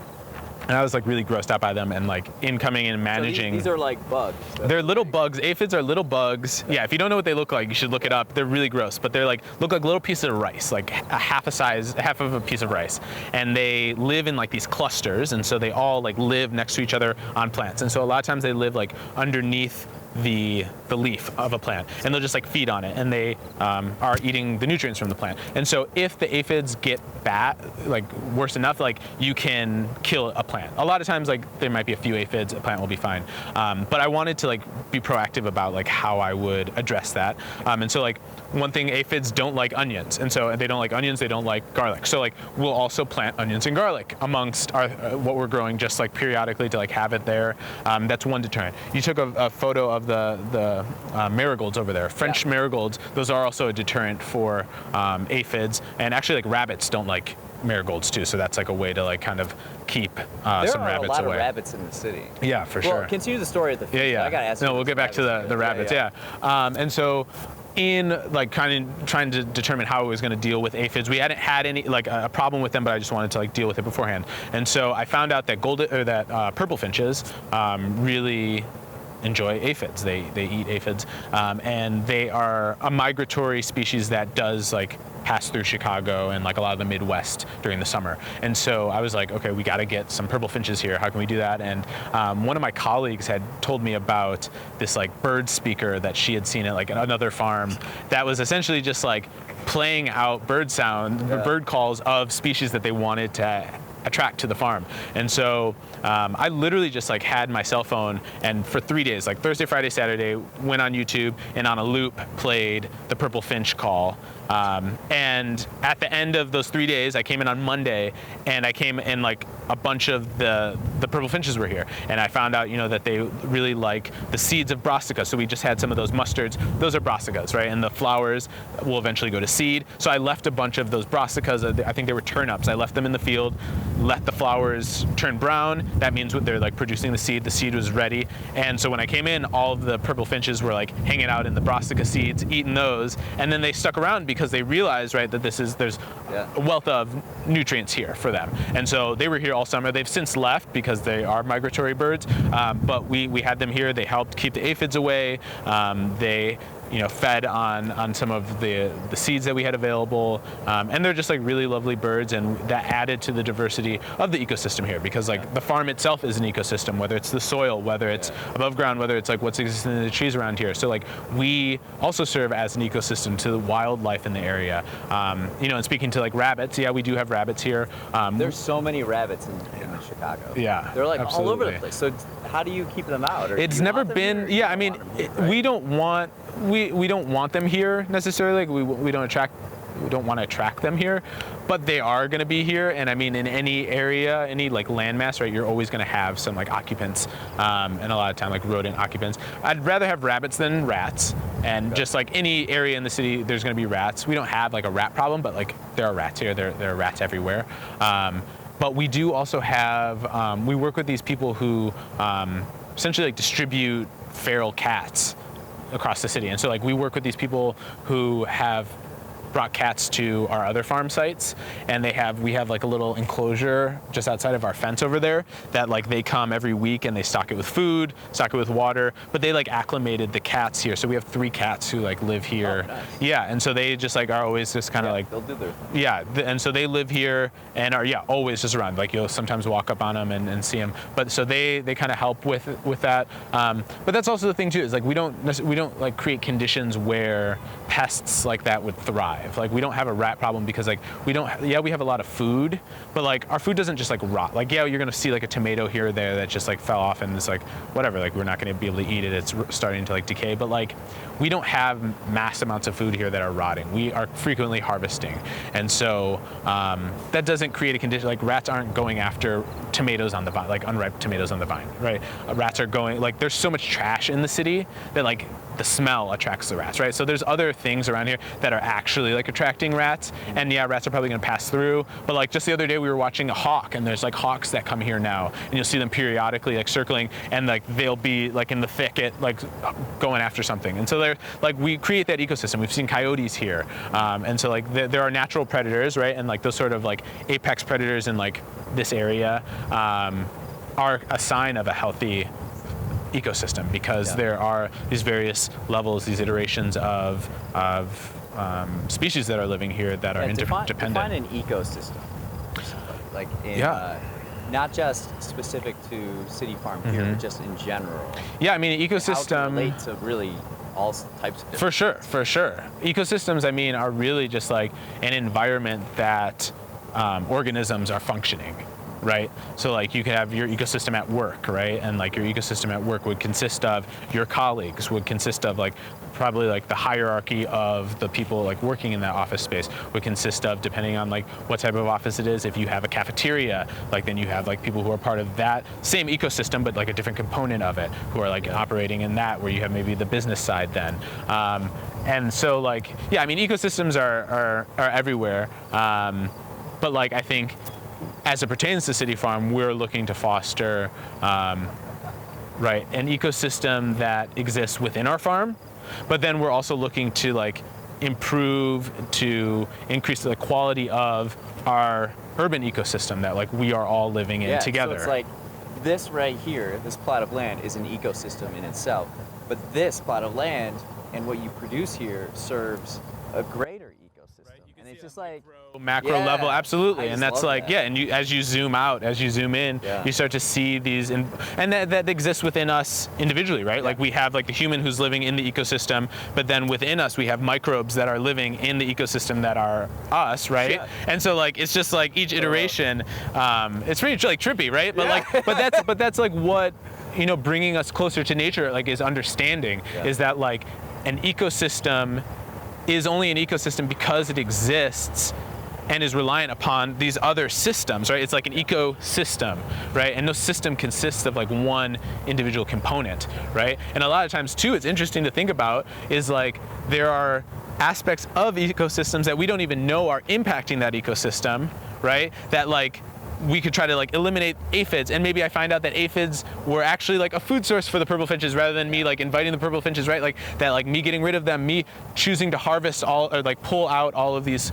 and I was like really grossed out by them, and like incoming and managing. So these are like bugs. They're little bugs. Aphids are little bugs. Yeah, if you don't know what they look like, you should look it up. They're really gross, but they're like look like little pieces of rice, like half of a piece of rice, and they live in like these clusters, and so they all like live next to each other on plants, and so a lot of times they live like underneath the leaf of a plant, and they'll just like feed on it, and they are eating the nutrients from the plant. And so if the aphids get bad, like worse enough, like you can kill a plant. A lot of times like there might be a few aphids, a plant will be fine. But I wanted to like be proactive about like how I would address that. And so like one thing, aphids don't like onions, and so they don't like onions, they don't like garlic. So like we'll also plant onions and garlic amongst our what we're growing, just like periodically to like have it there. That's one deterrent. You took a photo of the marigolds over there. French marigolds, those are also a deterrent for aphids, and actually like rabbits don't like marigolds too, so that's like a way to like kind of keep some rabbits away. There are a lot of rabbits in the city. Yeah, for sure. Well, continue the story of the fish. Yeah. I gotta ask you. No, we'll get back to the rabbits. Yeah. And so in like kind of trying to determine how I was going to deal with aphids, we hadn't had any like a problem with them, but I just wanted to like deal with it beforehand. And so I found out that purple finches really enjoy aphids. They eat aphids, and they are a migratory species that does like pass through Chicago and like a lot of the Midwest during the summer. And so I was like, okay, we got to get some purple finches here. How can we do that? And one of my colleagues had told me about this like bird speaker that she had seen at like another farm that was essentially just like playing out bird calls of species that they wanted to attract to the farm. And so I literally just like had my cell phone, and for 3 days, like Thursday, Friday, Saturday, went on YouTube and on a loop played the purple finch call. And at the end of those 3 days, I came in on Monday, and I came in like a bunch of the purple finches were here, and I found out, you know, that they really like the seeds of brassica. So we just had some of those mustards. Those are brassicas, right? And the flowers will eventually go to seed. So I left a bunch of those brassicas. I think they were turnips. I left them in the field, let the flowers turn brown. That means they're like producing the seed. The seed was ready. And so when I came in, all of the purple finches were like hanging out in the brassica seeds, eating those, and then they stuck around because they realized, right, that there's a wealth of nutrients here for them. And so they were here all summer. They've since left because they are migratory birds, but we had them here. They helped keep the aphids away. They fed on some of the seeds that we had available, and they're just like really lovely birds, and that added to the diversity of the ecosystem here, because like the farm itself is an ecosystem, whether it's the soil, whether it's above ground, whether it's like what's existing in the trees around here. So like we also serve as an ecosystem to the wildlife in the area. And speaking to like rabbits, we do have rabbits here. There's so many rabbits in Chicago. Yeah, they're like absolutely. all over the place. So how do you keep them out? Or it's never been. Yeah, I mean, we don't want them here necessarily. Like we don't attract want to attract them here, but they are going to be here. And I mean, in any area, any like landmass, right, you're always going to have some like occupants, and a lot of time like rodent occupants. I'd rather have rabbits than rats, and just like any area in the city, there's going to be rats. We don't have like a rat problem, but like there are rats here. There are rats everywhere. But we do also have, we work with these people who essentially like distribute feral cats across the city. And so like we work with these people who have brought cats to our other farm sites, and we have like a little enclosure just outside of our fence over there that like they come every week and they stock it with food, stock it with water, but they like acclimated the cats here. So we have 3 cats who like live here. Oh, nice. Yeah, and so they just like are always just kind of like, they'll do their thing. yeah, and so they live here and are always just around. Like you'll sometimes walk up on them and see them. But so they kind of help with that. But that's also the thing too, is like we don't like create conditions where pests like that would thrive. Like we don't have a rat problem because like we have a lot of food, but like our food doesn't just like rot. Like you're gonna see like a tomato here or there that just like fell off and it's like whatever, like we're not gonna be able to eat it. It's starting to like decay. But like we don't have mass amounts of food here that are rotting. We are frequently harvesting, and so that doesn't create a condition. Like rats aren't going after tomatoes on the vine, like unripe tomatoes on the vine, right? Rats are going, like there's so much trash in the city that like the smell attracts the rats, right? So there's other things around here that are actually like attracting rats, and yeah, rats are probably gonna pass through. But like just the other day we were watching a hawk, and there's like hawks that come here now, and you'll see them periodically like circling, and like they'll be like in the thicket like going after something. And so they're like, we create that ecosystem. We've seen coyotes here, and so like there are natural predators, right? And like those sort of like apex predators in like this area are a sign of a healthy ecosystem, because there are these various levels, these iterations of species that are living here that are interdependent. Define an ecosystem, like in, not just specific to City Farm here, but just in general. Yeah, I mean, an ecosystem. How it relates to really all types of different. For sure. Ecosystems, I mean, are really just like an environment that organisms are functioning. Right? So like you could have your ecosystem at work, right? And like your ecosystem at work would consist of your colleagues, would consist of like probably like the hierarchy of the people like working in that office space, would consist of, depending on like what type of office it is. If you have a cafeteria, like then you have like people who are part of that same ecosystem, but like a different component of it, who are like operating in that, where you have maybe the business side then. And so like, yeah, I mean, ecosystems are everywhere. But like, I think, as it pertains to City Farm, we're looking to foster an ecosystem that exists within our farm, but then we're also looking to like improve, to increase the quality of our urban ecosystem that like we are all living in together. So it's like this right here, this plot of land is an ecosystem in itself, but this plot of land and what you produce here serves a greater ecosystem. And it's just like macro level, absolutely. And that's like, that. and as you zoom out, as you zoom in, you start to see these, and that exists within us individually, right? Like we have like the human who's living in the ecosystem, but then within us we have microbes that are living in the ecosystem that are us, right? Yeah. And so like it's just like each iteration, it's pretty like trippy, right? But like, but that's like what, you know, bringing us closer to nature like is understanding, is that like an ecosystem is only an ecosystem because it exists and is reliant upon these other systems, right? It's like an ecosystem, right? And no system consists of like one individual component, right? And a lot of times too, it's interesting to think about is like there are aspects of ecosystems that we don't even know are impacting that ecosystem, right? That like we could try to like eliminate aphids, and maybe I find out that aphids were actually like a food source for the purple finches rather than me like inviting the purple finches, right? Like that, like me getting rid of them, me choosing to harvest all or like pull out all of this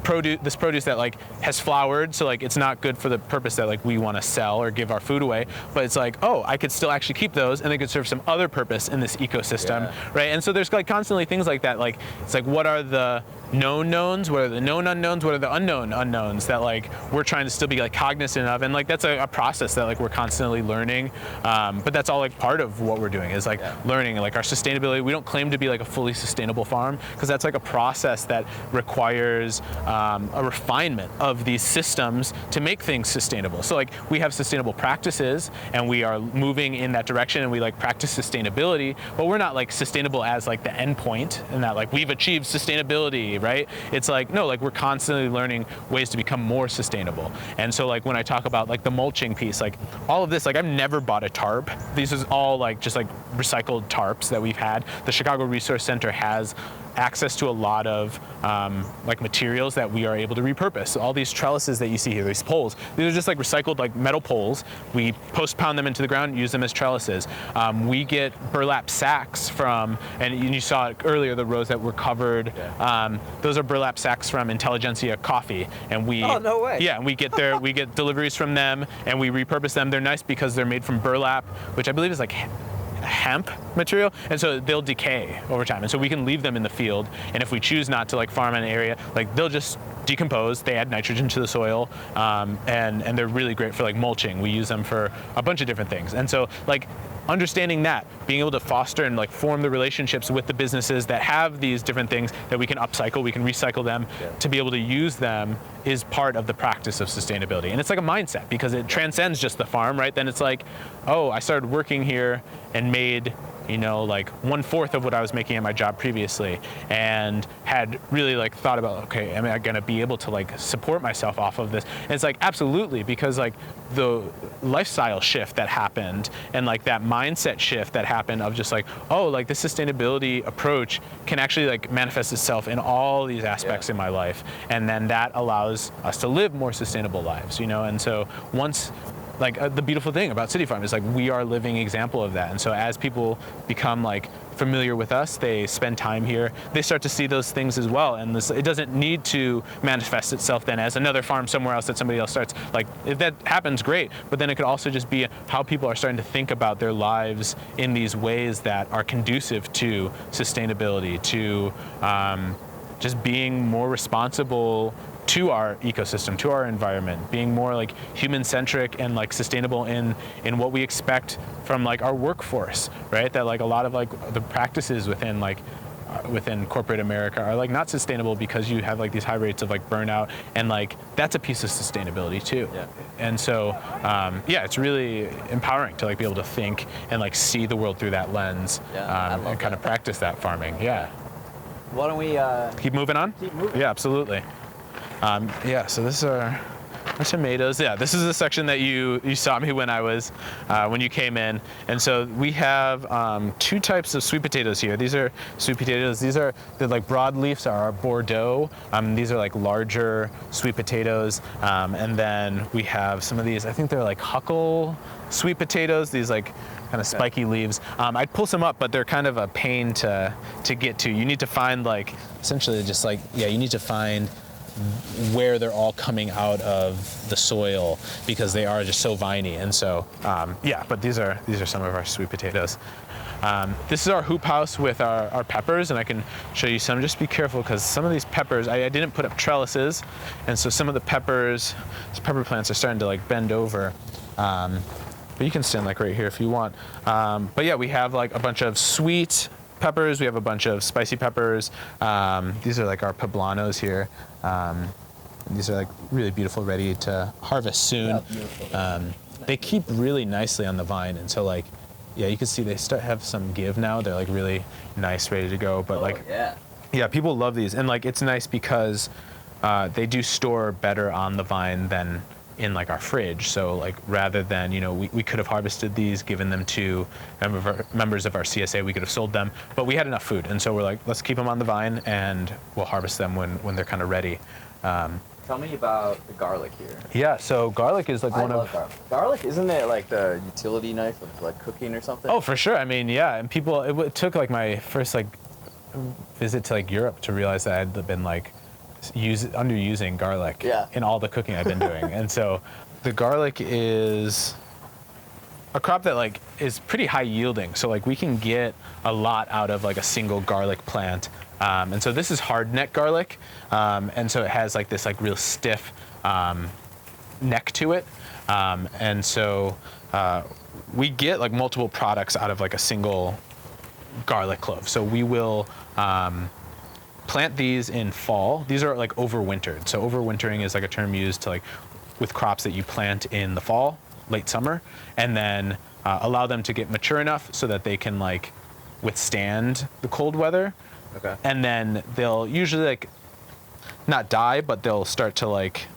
produce that like has flowered, so like it's not good for the purpose that like we want to sell or give our food away, but it's like, oh, I could still actually keep those and they could serve some other purpose in this ecosystem, right? And so there's like constantly things like that. Like it's like, what are the known knowns, what are the known unknowns, what are the unknown unknowns that like we're trying to still be like cognizant of, and like that's a process that like we're constantly learning, but that's all like part of what we're doing is like learning. Like our sustainability, we don't claim to be like a fully sustainable farm, because that's like a process that requires a refinement of these systems to make things sustainable. So like we have sustainable practices and we are moving in that direction, and we like practice sustainability, but we're not like sustainable as like the end point, and that like we've achieved sustainability sustainability, right? It's like, no, like we're constantly learning ways to become more sustainable. And so like when I talk about like the mulching piece, like all of this, like I've never bought a tarp. These is all like just like recycled tarps that we've had. The Chicago Resource Center has access to a lot of like materials that we are able to repurpose. So all these trellises that you see here, these poles, these are just like recycled like metal poles. We pound them into the ground, use them as trellises. We get burlap sacks from, and you saw it earlier, the rows that were covered. Yeah. Those are burlap sacks from Intelligentsia Coffee, and we. Oh, no way. Yeah, and we get deliveries from them, and we repurpose them. They're nice because they're made from burlap, which I believe is like hemp material, and so they'll decay over time, and so we can leave them in the field, and if we choose not to like farm an area, like they'll just decompose. They add nitrogen to the soil, and they're really great for like mulching. We use them for a bunch of different things, and so like understanding that, being able to foster and like form the relationships with the businesses that have these different things that we can upcycle, we can recycle them, to be able to use them is part of the practice of sustainability. And it's like a mindset because it transcends just the farm, right? Then it's like, oh, I started working here and made, you know, like 1/4 of what I was making at my job previously, and had really like thought about, okay, am I gonna be able to like support myself off of this? And it's like, absolutely, because like the lifestyle shift that happened and like that mindset shift that happened of just like, oh, like this sustainability approach can actually like manifest itself in all these aspects in my life. And then that allows us to live more sustainable lives, you know? And so once, like the beautiful thing about City Farm is like we are a living example of that. And so as people become like familiar with us, they spend time here, they start to see those things as well. And it doesn't need to manifest itself then as another farm somewhere else that somebody else starts. Like if that happens, great. But then it could also just be how people are starting to think about their lives in these ways that are conducive to sustainability, to just being more responsible to our ecosystem, to our environment, being more like human-centric and like sustainable in what we expect from like our workforce, right? That like a lot of like the practices within like within corporate America are like not sustainable because you have like these high rates of like burnout, and like that's a piece of sustainability too. Yeah. And so yeah, it's really empowering to like be able to think and like see the world through that lens, and kind of practice that farming. Yeah. Why don't we Keep moving on? keep moving? Yeah, absolutely. Yeah, so this is our tomatoes. Yeah, this is the section that you saw me when I was when you came in. And so we have 2 types of sweet potatoes here. These are sweet potatoes. These are the like broadleafs are our Bordeaux. These are like larger sweet potatoes. And then we have some of these. I think they're like Huckle sweet potatoes. These like kind of spiky leaves. I'd pull some up, but they're kind of a pain to get to. You need to find like essentially just like you need to find where they're all coming out of the soil because they are just so viney. And so yeah, but these are some of our sweet potatoes. This is our hoop house with our peppers, and I can show you some. Just be careful because some of these peppers, I didn't put up trellises, and so some of the peppers, these pepper plants are starting to like bend over. But you can stand like right here if you want. But yeah, we have like a bunch of sweet peppers. We have a bunch of spicy peppers. These are like our poblanos here. These are like really beautiful, ready to harvest soon. Yeah, beautiful. They keep really nicely on the vine, and so like, yeah, you can see they have some give now. They're like really nice, ready to go. But like, yeah, people love these, and like it's nice because they do store better on the vine than in like our fridge. So like rather than, you know, we could have harvested these, given them to members of our CSA, we could have sold them, but we had enough food. And so we're like, let's keep them on the vine and we'll harvest them when they're kind of ready. Tell me about the garlic here. Yeah, so garlic is like I love garlic. Garlic, isn't it like the utility knife of like cooking or something? Oh, for sure. I mean, yeah, and people, it took like my first like visit to like Europe to realize that I'd been like underusing garlic in all the cooking I've been doing. And so the garlic is a crop that like is pretty high yielding. So like we can get a lot out of like a single garlic plant. And so this is hardneck garlic. And so it has like this like real stiff neck to it. And so we get like multiple products out of like a single garlic clove. So we will plant these in fall. These are like overwintered. So overwintering is like a term used to like with crops that you plant in the fall, late summer, and then allow them to get mature enough so that they can like withstand the cold weather. Okay. And then they'll usually like not die, but they'll start to like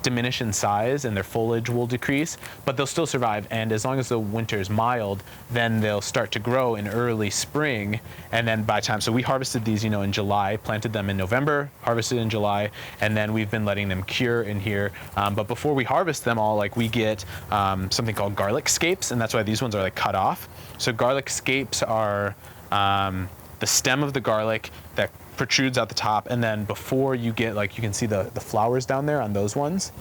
diminish in size and their foliage will decrease, but they'll still survive. And as long as the winter is mild, then they'll start to grow in early spring. And then by time, so we harvested these, you know, in July, planted them in November, harvested in July, and then we've been letting them cure in here. But before we harvest them all, like we get something called garlic scapes, and that's why these ones are like cut off. So garlic scapes are the stem of the garlic that protrudes out the top, and then before you get, like, you can see the flowers down there on those ones,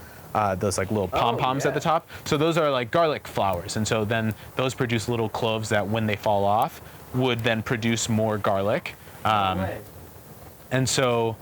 those like little pom-poms at the top. So those are like garlic flowers, and so then those produce little cloves that when they fall off would then produce more garlic. And so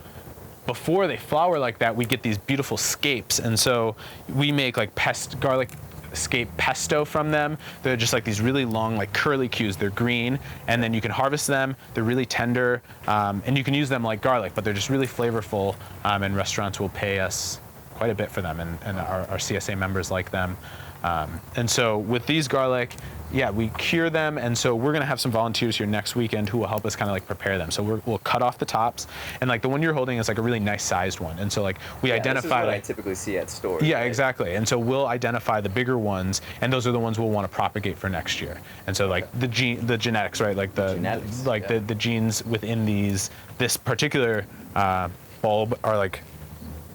before they flower like that, we get these beautiful scapes, and so we make like garlic scape pesto from them. They're just like these really long, like curly cues. They're green, and then you can harvest them. They're really tender, and you can use them like garlic, but they're just really flavorful, and restaurants will pay us quite a bit for them, and our CSA members like them. And so with these garlic, yeah, we cure them, and so we're gonna have some volunteers here next weekend who will help us kind of like prepare them. So we'll cut off the tops, and like the one you're holding is like a really nice sized one, and so like we identify. This is what like, I typically see at stores. yeah, right? exactly. And so we'll identify the bigger ones, and those are the ones we'll want to propagate for next year. And so like the genetics, right? Like the genes within this particular bulb are like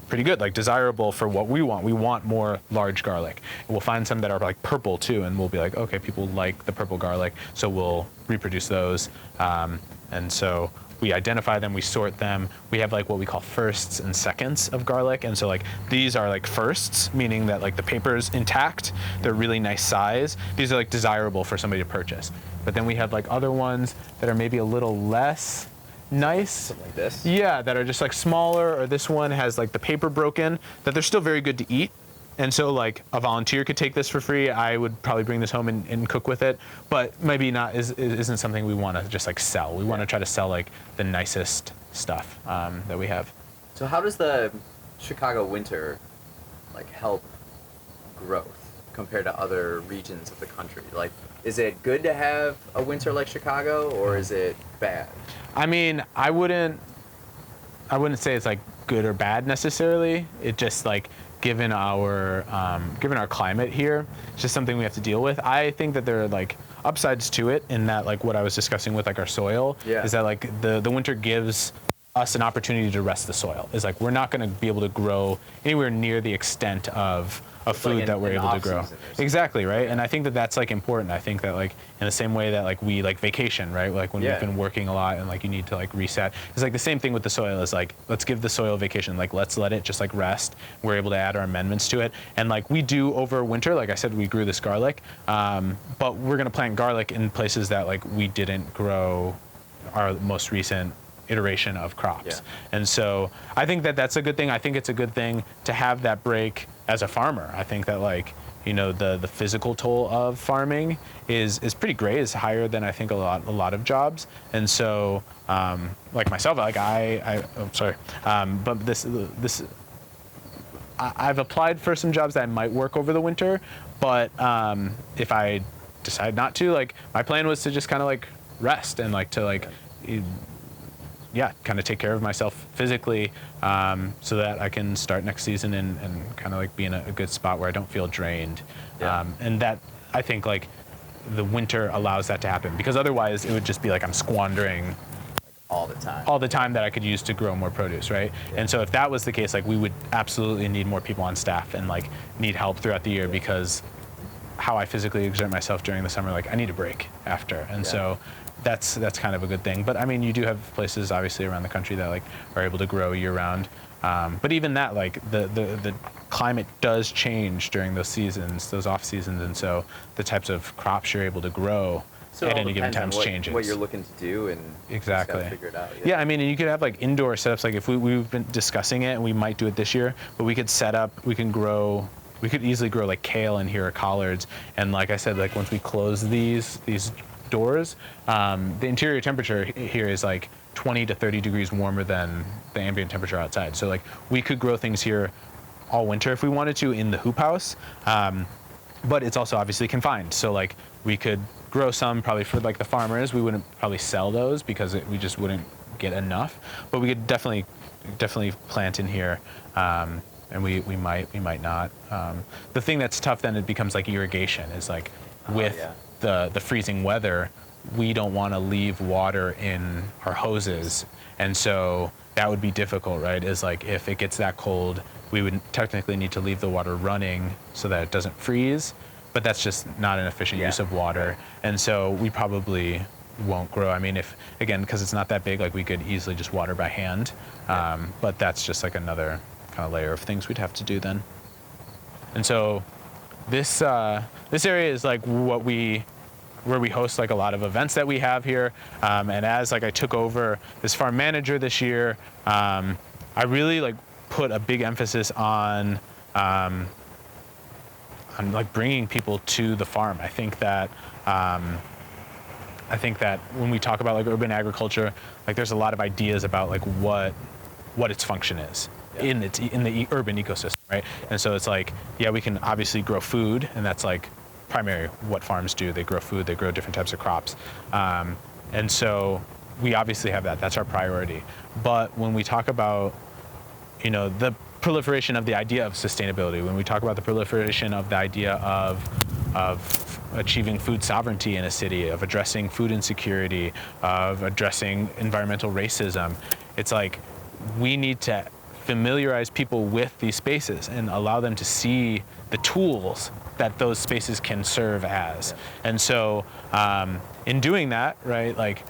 pretty good, like desirable for what we want. We want more large garlic. And we'll find some that are like purple too, and we'll be like, okay, people like the purple garlic, so we'll reproduce those. And so we identify them, we sort them. We have like what we call firsts and seconds of garlic, and so like these are like firsts, meaning that like the paper's intact, they're really nice size. These are like desirable for somebody to purchase. But then we have like other ones that are maybe a little less nice. Something like this? Yeah, that are just like smaller, or this one has like the paper broken, that they're still very good to eat. And so like a volunteer could take this for free. I would probably bring this home and cook with it, but maybe not isn't something we want to just like sell. We want to try to sell like the nicest stuff that we have. So how does the Chicago winter like help growth compared to other regions of the country? Like, is it good to have a winter like Chicago, or is it bad? I mean, I wouldn't say it's like good or bad necessarily. It just like given our climate here, it's just something we have to deal with. I think that there are like upsides to it in that, like what I was discussing with like our soil, is that like the winter gives us an opportunity to rest the soil. Is like we're not going to be able to grow anywhere near the extent of food like that we're able to grow. Exactly, right? And I think that that's like important. I think that like in the same way that like we like vacation, right? Like when we've been working a lot and like you need to like reset. It's like the same thing with the soil. Is like, let's give the soil vacation. Like let's let it just like rest. We're able to add our amendments to it. And like we do over winter, like I said, we grew this garlic, but we're gonna plant garlic in places that like we didn't grow our most recent iteration of crops. And so I think that that's a good thing. I think it's a good thing to have that break as a farmer. I think that like, you know, the physical toll of farming is pretty great. It's higher than I think a lot of jobs. And so like myself, like but I've applied for some jobs that might work over the winter, but if I decide not to, like my plan was to just kind of like rest and like to like kind of take care of myself physically, so that I can start next season and kind of like be in a good spot where I don't feel drained. And that, I think like the winter allows that to happen, because otherwise it would just be like I'm squandering all the time that I could use to grow more produce, right? And so if that was the case, like we would absolutely need more people on staff and like need help throughout the year, because how I physically exert myself during the summer, like I need a break after. And so that's kind of a good thing. But I mean, you do have places obviously around the country that like are able to grow year round. But even that, like the climate does change during those seasons, those off seasons, and so the types of crops you're able to grow at any given time changes. What you're looking to do, and exactly just gotta figure it out. Yeah, I mean, and you could have like indoor setups. Like if we've been discussing it, and we might do it this year, but we could set up, we could easily grow like kale in here or collards. And like I said, like once we close these doors, the interior temperature here is like 20 to 30 degrees warmer than the ambient temperature outside. So like we could grow things here all winter if we wanted to in the hoop house, but it's also obviously confined. So like we could grow some probably for like the farmers. We wouldn't probably sell those because we just wouldn't get enough, but we could definitely definitely plant in here, and we might not. The thing that's tough then, it becomes like irrigation. Is like with the freezing weather, we don't want to leave water in our hoses, and so that would be difficult, right? Is like if it gets that cold, we would technically need to leave the water running so that it doesn't freeze, but that's just not an efficient use of water, and so we probably won't grow. I mean, if again, because it's not that big, like we could easily just water by hand, but that's just like another kind of layer of things we'd have to do then. And so this area is like where we host like a lot of events that we have here. And as like I took over this farm manager this year, I really like put a big emphasis on like bringing people to the farm. I think that when we talk about like urban agriculture, like there's a lot of ideas about like what its function is in the urban ecosystem, right? And so it's like, yeah, we can obviously grow food, and that's like primary what farms do. They grow food, they grow different types of crops, and so we obviously have that. That's our priority. But when we talk about, you know, the proliferation of the idea of sustainability, when we talk about the proliferation of the idea of achieving food sovereignty in a city, of addressing food insecurity, of addressing environmental racism, it's like we need to familiarize people with these spaces and allow them to see the tools that those spaces can serve as. And so in doing that, right, like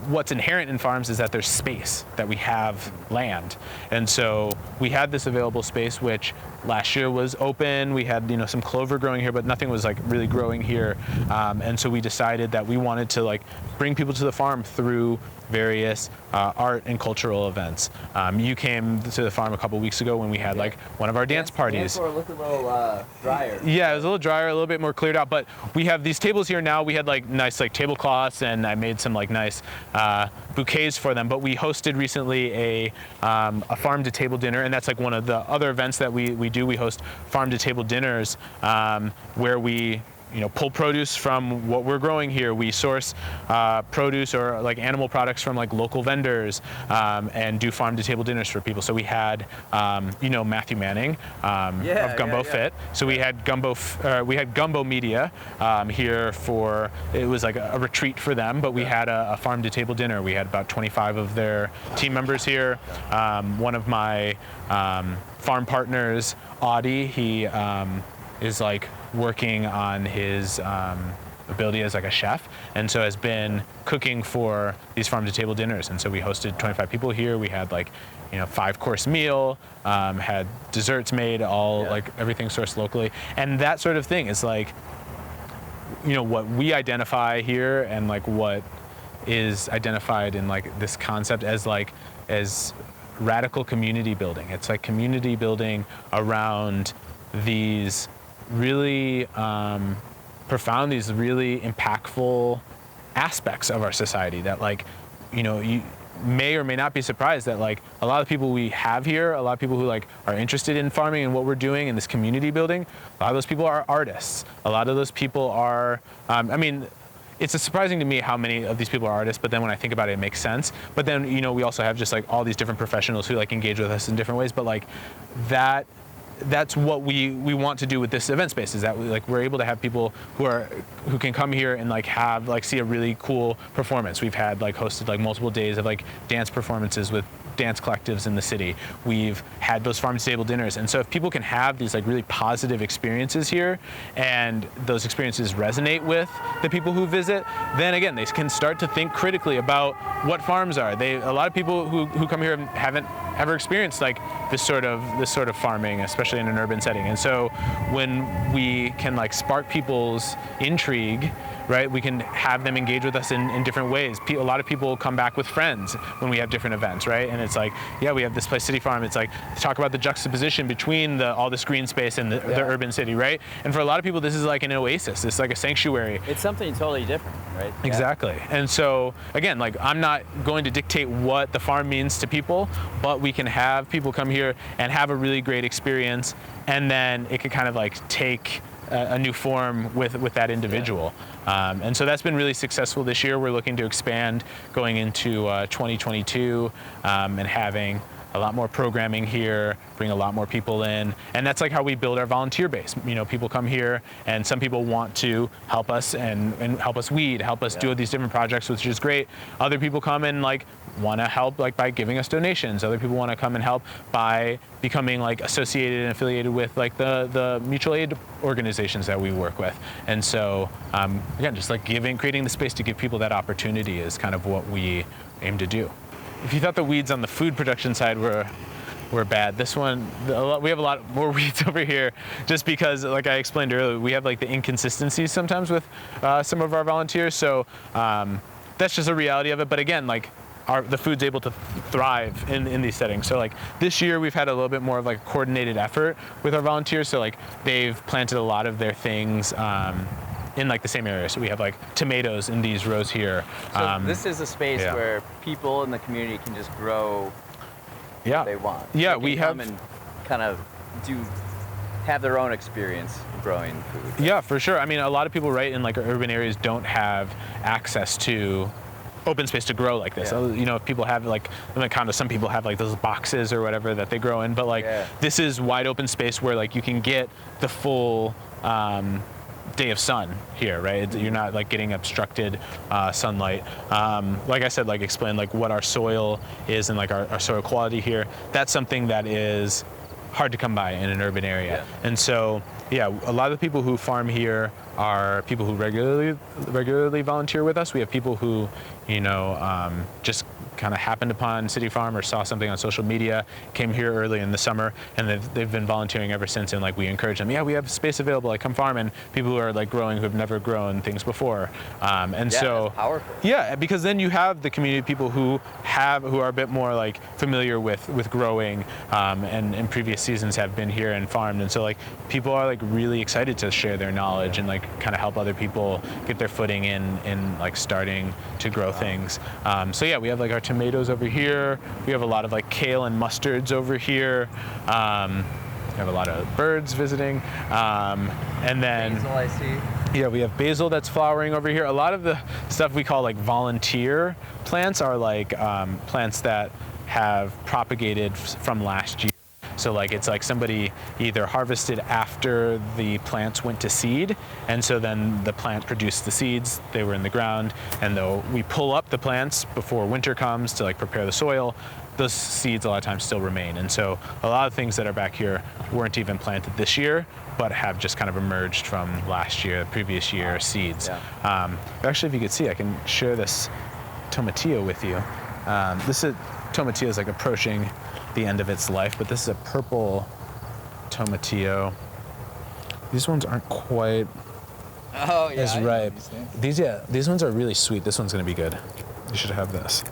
what's inherent in farms is that there's space, that we have land. And so we had this available space, which last year was open. We had, you know, some clover growing here, but nothing was like really growing here. And so we decided that we wanted to like bring people to the farm through various art and cultural events. You came to the farm a couple weeks ago when we had like one of our dance parties. Dance floor looked a little drier. Yeah, it was a little drier, a little bit more cleared out, but we have these tables here now. We had like nice like tablecloths, and I made some like nice bouquets for them. But we hosted recently a farm to table dinner, and that's like one of the other events that we do. We host farm to table dinners where we, you know, pull produce from what we're growing here. We source produce or like animal products from like local vendors and do farm to table dinners for people. So we had, you know, Matthew Manning of Gumbo Fit. So we had Gumbo Media here for, it was like a retreat for them, but we had a farm to table dinner. We had about 25 of their team members here. One of my farm partners, Audie, he is like working on his ability as like a chef, and so has been cooking for these farm to table dinners. And so we hosted 25 people here. We had like, you know, 5-course meal, had desserts made, all like everything sourced locally. And that sort of thing is like, you know, what we identify here and like what is identified in like this concept as like as radical community building. It's like community building around these really profound, these really impactful aspects of our society that, like, you know, you may or may not be surprised that like a lot of people we have here, a lot of people who like are interested in farming and what we're doing in this community building, a lot of those people are artists. A lot of those people are, I mean, it's surprising to me how many of these people are artists, but then when I think about it, it makes sense. But then, you know, we also have just like all these different professionals who like engage with us in different ways. But like that's what we want to do with this event space, is that we're able to have people who can come here and like have like see a really cool performance. We've had like hosted like multiple days of like dance performances with dance collectives in the city. We've had those farm to table dinners. And so if people can have these like really positive experiences here, and those experiences resonate with the people who visit, then again, they can start to think critically about what farms are. A lot of people who come here haven't ever experienced like this sort of farming, especially in an urban setting. And so when we can like spark people's intrigue, right, we can have them engage with us in different ways. A lot of people come back with friends when we have different events, right? And it's like, yeah, we have this place, City Farm. It's like, talk about the juxtaposition between all this green space and the urban city, right? And for a lot of people, this is like an oasis. It's like a sanctuary. It's something totally different, right? Exactly. Yeah. And so, again, like, I'm not going to dictate what the farm means to people, but we can have people come here and have a really great experience, and then it can kind of like take a new form with that individual. And so that's been really successful this year. We're looking to expand going into 2022 and having a lot more programming here, bring a lot more people in, and that's like how we build our volunteer base. You know, people come here, and some people want to help us and help us weed, help us do these different projects, which is great. Other people come and like want to help like by giving us donations. Other people want to come and help by becoming like associated and affiliated with like the mutual aid organizations that we work with. And so again, just like creating the space to give people that opportunity is kind of what we aim to do. If you thought the weeds on the food production side were bad, this one, we have a lot more weeds over here just because, like I explained earlier, we have like the inconsistencies sometimes with some of our volunteers. So that's just a reality of it. But again, like the food's able to thrive in these settings. So like this year we've had a little bit more of like a coordinated effort with our volunteers. So like they've planted a lot of their things in like the same area. So we have like tomatoes in these rows here. So this is a space where people in the community can just grow what they want. Yeah, we have and kind of have their own experience growing food. Yeah, for sure. I mean, a lot of people right in like urban areas don't have access to open space to grow like this. So, you know, if people have like in the condo, some people have like those boxes or whatever that they grow in, but like this is wide open space where like you can get the full day of sun here, right? You're not like getting obstructed sunlight. Like I said, like explain like what our soil is and like our soil quality here. That's something that is hard to come by in an urban area. And so, yeah, a lot of the people who farm here are people who regularly volunteer with us. We have people who, you know, just kind of happened upon City Farm or saw something on social media, came here early in the summer, and they've been volunteering ever since. And like we encourage them, we have space available, like come farm. And people who are like growing who have never grown things before. And so that's powerful. Yeah, because then you have the community people who are a bit more like familiar with growing, and in previous seasons have been here and farmed. And so like people are like really excited to share their knowledge and like kind of help other people get their footing in like starting to grow things. So yeah, we have like our tomatoes over here. We have a lot of like kale and mustards over here. We have a lot of birds visiting. And then basil, I see. Yeah, we have basil that's flowering over here. A lot of the stuff we call like volunteer plants are like plants that have propagated from last year. So like it's like somebody either harvested after the plants went to seed, and so then the plant produced the seeds, they were in the ground, and though we pull up the plants before winter comes to like prepare the soil, those seeds a lot of times still remain. And so a lot of things that are back here weren't even planted this year, but have just kind of emerged from last year, previous year seeds. Actually, if you could see, I can share this tomatillo with you. This tomatillo is like approaching the end of its life, but this is a purple tomatillo. These ones aren't quite as ripe. These ones are really sweet. This one's gonna be good. You should have this.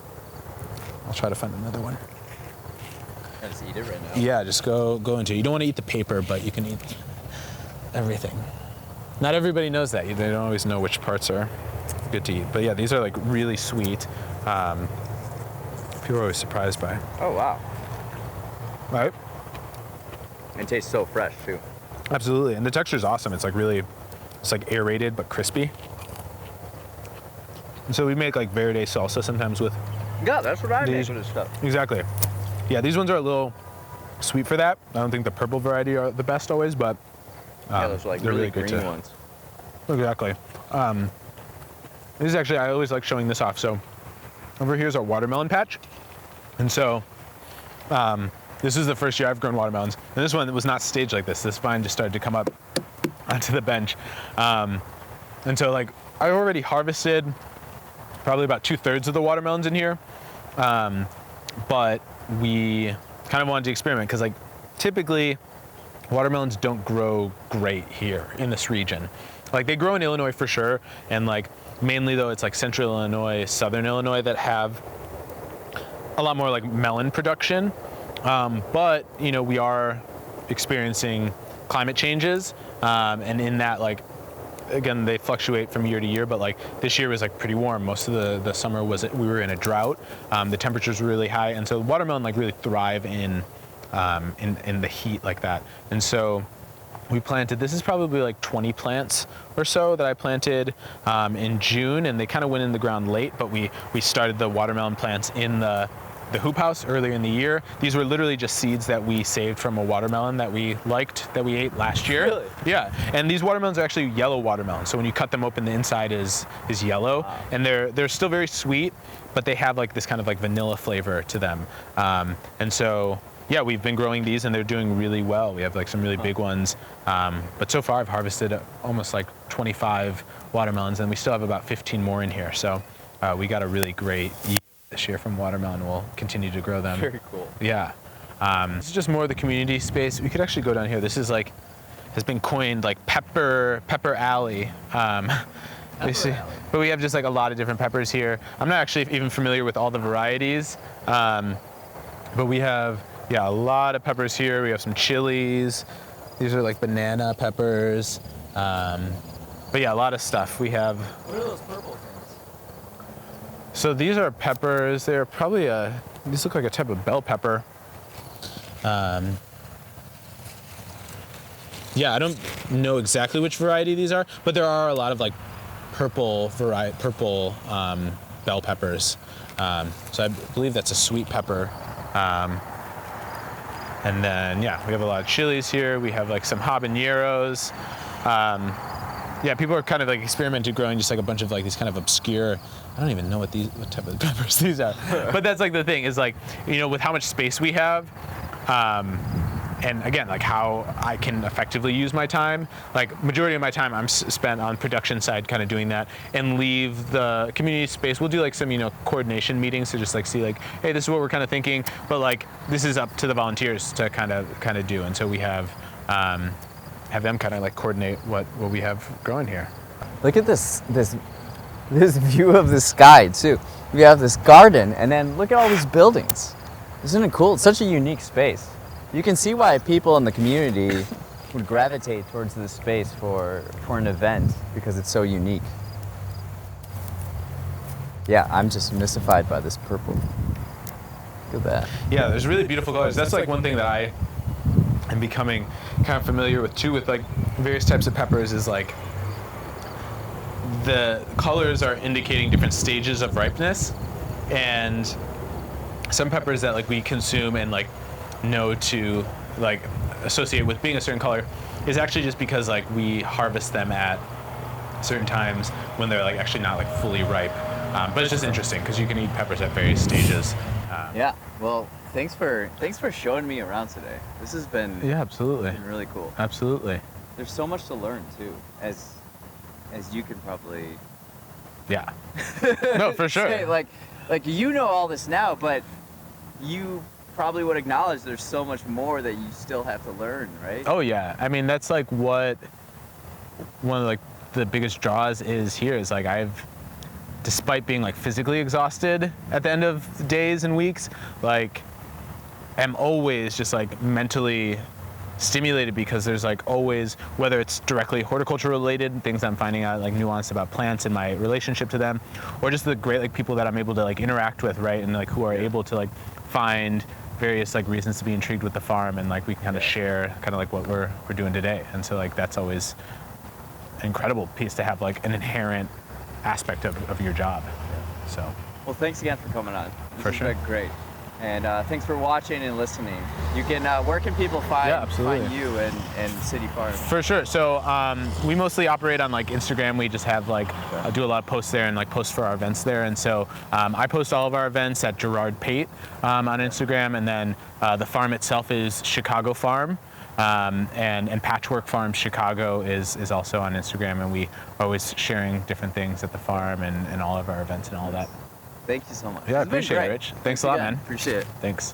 I'll try to find another one. I just eat it right now. Yeah, just go into it. You don't want to eat the paper, but you can eat everything. Not everybody knows that. They don't always know which parts are good to eat. But yeah, these are like really sweet. People are always surprised by. Oh, wow. Right? And it tastes so fresh, too. Absolutely. And the texture is awesome. It's like really, it's like aerated but crispy. And so we make like verde salsa sometimes with Yeah, that's what I make these. with this stuff. Exactly. Yeah, these ones are a little sweet for that. I don't think the purple variety are the best always, but those are like they're really good green too. ones. Exactly. This is actually, I always like showing this off. So over here is our watermelon patch. And so this is the first year I've grown watermelons. And this one was not staged like this. This vine just started to come up onto the bench. And so like I already harvested probably about 2/3 of the watermelons in here. But we kind of wanted to experiment because like typically watermelons don't grow great here in this region. Like they grow in Illinois for sure. And like mainly though it's like central Illinois, southern Illinois that have a lot more like melon production. But you know, we are experiencing climate changes. And in that like, again, they fluctuate from year to year, but like this year was like pretty warm. Most of the summer we were in a drought. The temperatures were really high, and so watermelon like really thrive in the heat like that. And so we planted, this is probably like 20 plants or so that I planted in June, and they kind of went in the ground late, but we started the watermelon plants in the hoop house earlier in the year. These were literally just seeds that we saved from a watermelon that we liked, that we ate last year. Really? Yeah, and these watermelons are actually yellow watermelons. So when you cut them open, the inside is yellow, Wow. and they're still very sweet, but they have like this kind of like vanilla flavor to them. And so, yeah, we've been growing these and they're doing really well. We have like some really big ones. But so far I've harvested almost like 25 watermelons, and we still have about 15 more in here. So we got a really great yield this year from watermelon. We'll continue to grow them. Very cool. Yeah. This is just more of the community space. We could actually go down here. This is like, has been coined like Pepper Alley. But we have just like a lot of different peppers here. I'm not actually even familiar with all the varieties, but we have, yeah, a lot of peppers here. We have some chilies. These are like banana peppers. But yeah, a lot of stuff. We have. What are those purple things? So these are peppers. They're probably these look like a type of bell pepper. Yeah, I don't know exactly which variety these are, but there are a lot of like purple bell peppers. So I believe that's a sweet pepper. And then, yeah, we have a lot of chilies here. We have like some habaneros. Yeah, people are kind of like experimenting growing just like a bunch of like these kind of obscure, I don't even know what type of peppers these are. But that's like the thing is like, you know, with how much space we have, and again, like how I can effectively use my time, like majority of my time I'm spent on production side kind of doing that, and leave the community space. We'll do like some, you know, coordination meetings to just like see like, hey, this is what we're kind of thinking, but like this is up to the volunteers to kind of do. And so we have them kind of like coordinate what we have growing here. Look at this view of the sky too. We have this garden, and then look at all these buildings. Isn't it cool? It's such a unique space. You can see why people in the community would gravitate towards this space for an event, because it's so unique. Yeah, I'm just mystified by this purple. Look at that. Yeah, there's really beautiful colors. That's like one thing that I am becoming kind of familiar with too, with like various types of peppers, is like the colors are indicating different stages of ripeness, and some peppers that like we consume and like know to like associate with being a certain color is actually just because like we harvest them at certain times when they're like actually not like fully ripe. But it's just interesting because you can eat peppers at various stages. Yeah. Well, thanks for showing me around today. This has been absolutely been really cool. Absolutely. There's so much to learn too, as you can probably. Yeah. No, for sure. say, like you know all this now, but you probably would acknowledge there's so much more that you still have to learn, right? Oh yeah. I mean, that's like what one of like the biggest draws is here, is like despite being like physically exhausted at the end of days and weeks, like I'm always just like mentally stimulated, because there's like always, whether it's directly horticulture related, things I'm finding out like nuance about plants and my relationship to them, or just the great like people that I'm able to like interact with, right? And like who are able to like find various like reasons to be intrigued with the farm, and like we can kind of share kind of like what we're doing today. And so like that's always an incredible piece to have like an inherent aspect of your job. So Well, thanks again for coming on. This For has sure. been great. And thanks for watching and listening. You can, where can people find you and City Farm? for sure. So we mostly operate on like Instagram. We just have like do a lot of posts there and like post for our events there. And so I post all of our events at Gerard Pate on Instagram, and then the farm itself is Chicago Farm. And Patchwork Farm Chicago is also on Instagram, and we are always sharing different things at the farm and all of our events and all that. Thank you so much. Yeah, I It's been appreciate it, great. Rich. Thanks a lot, again. man. Appreciate it. Thanks.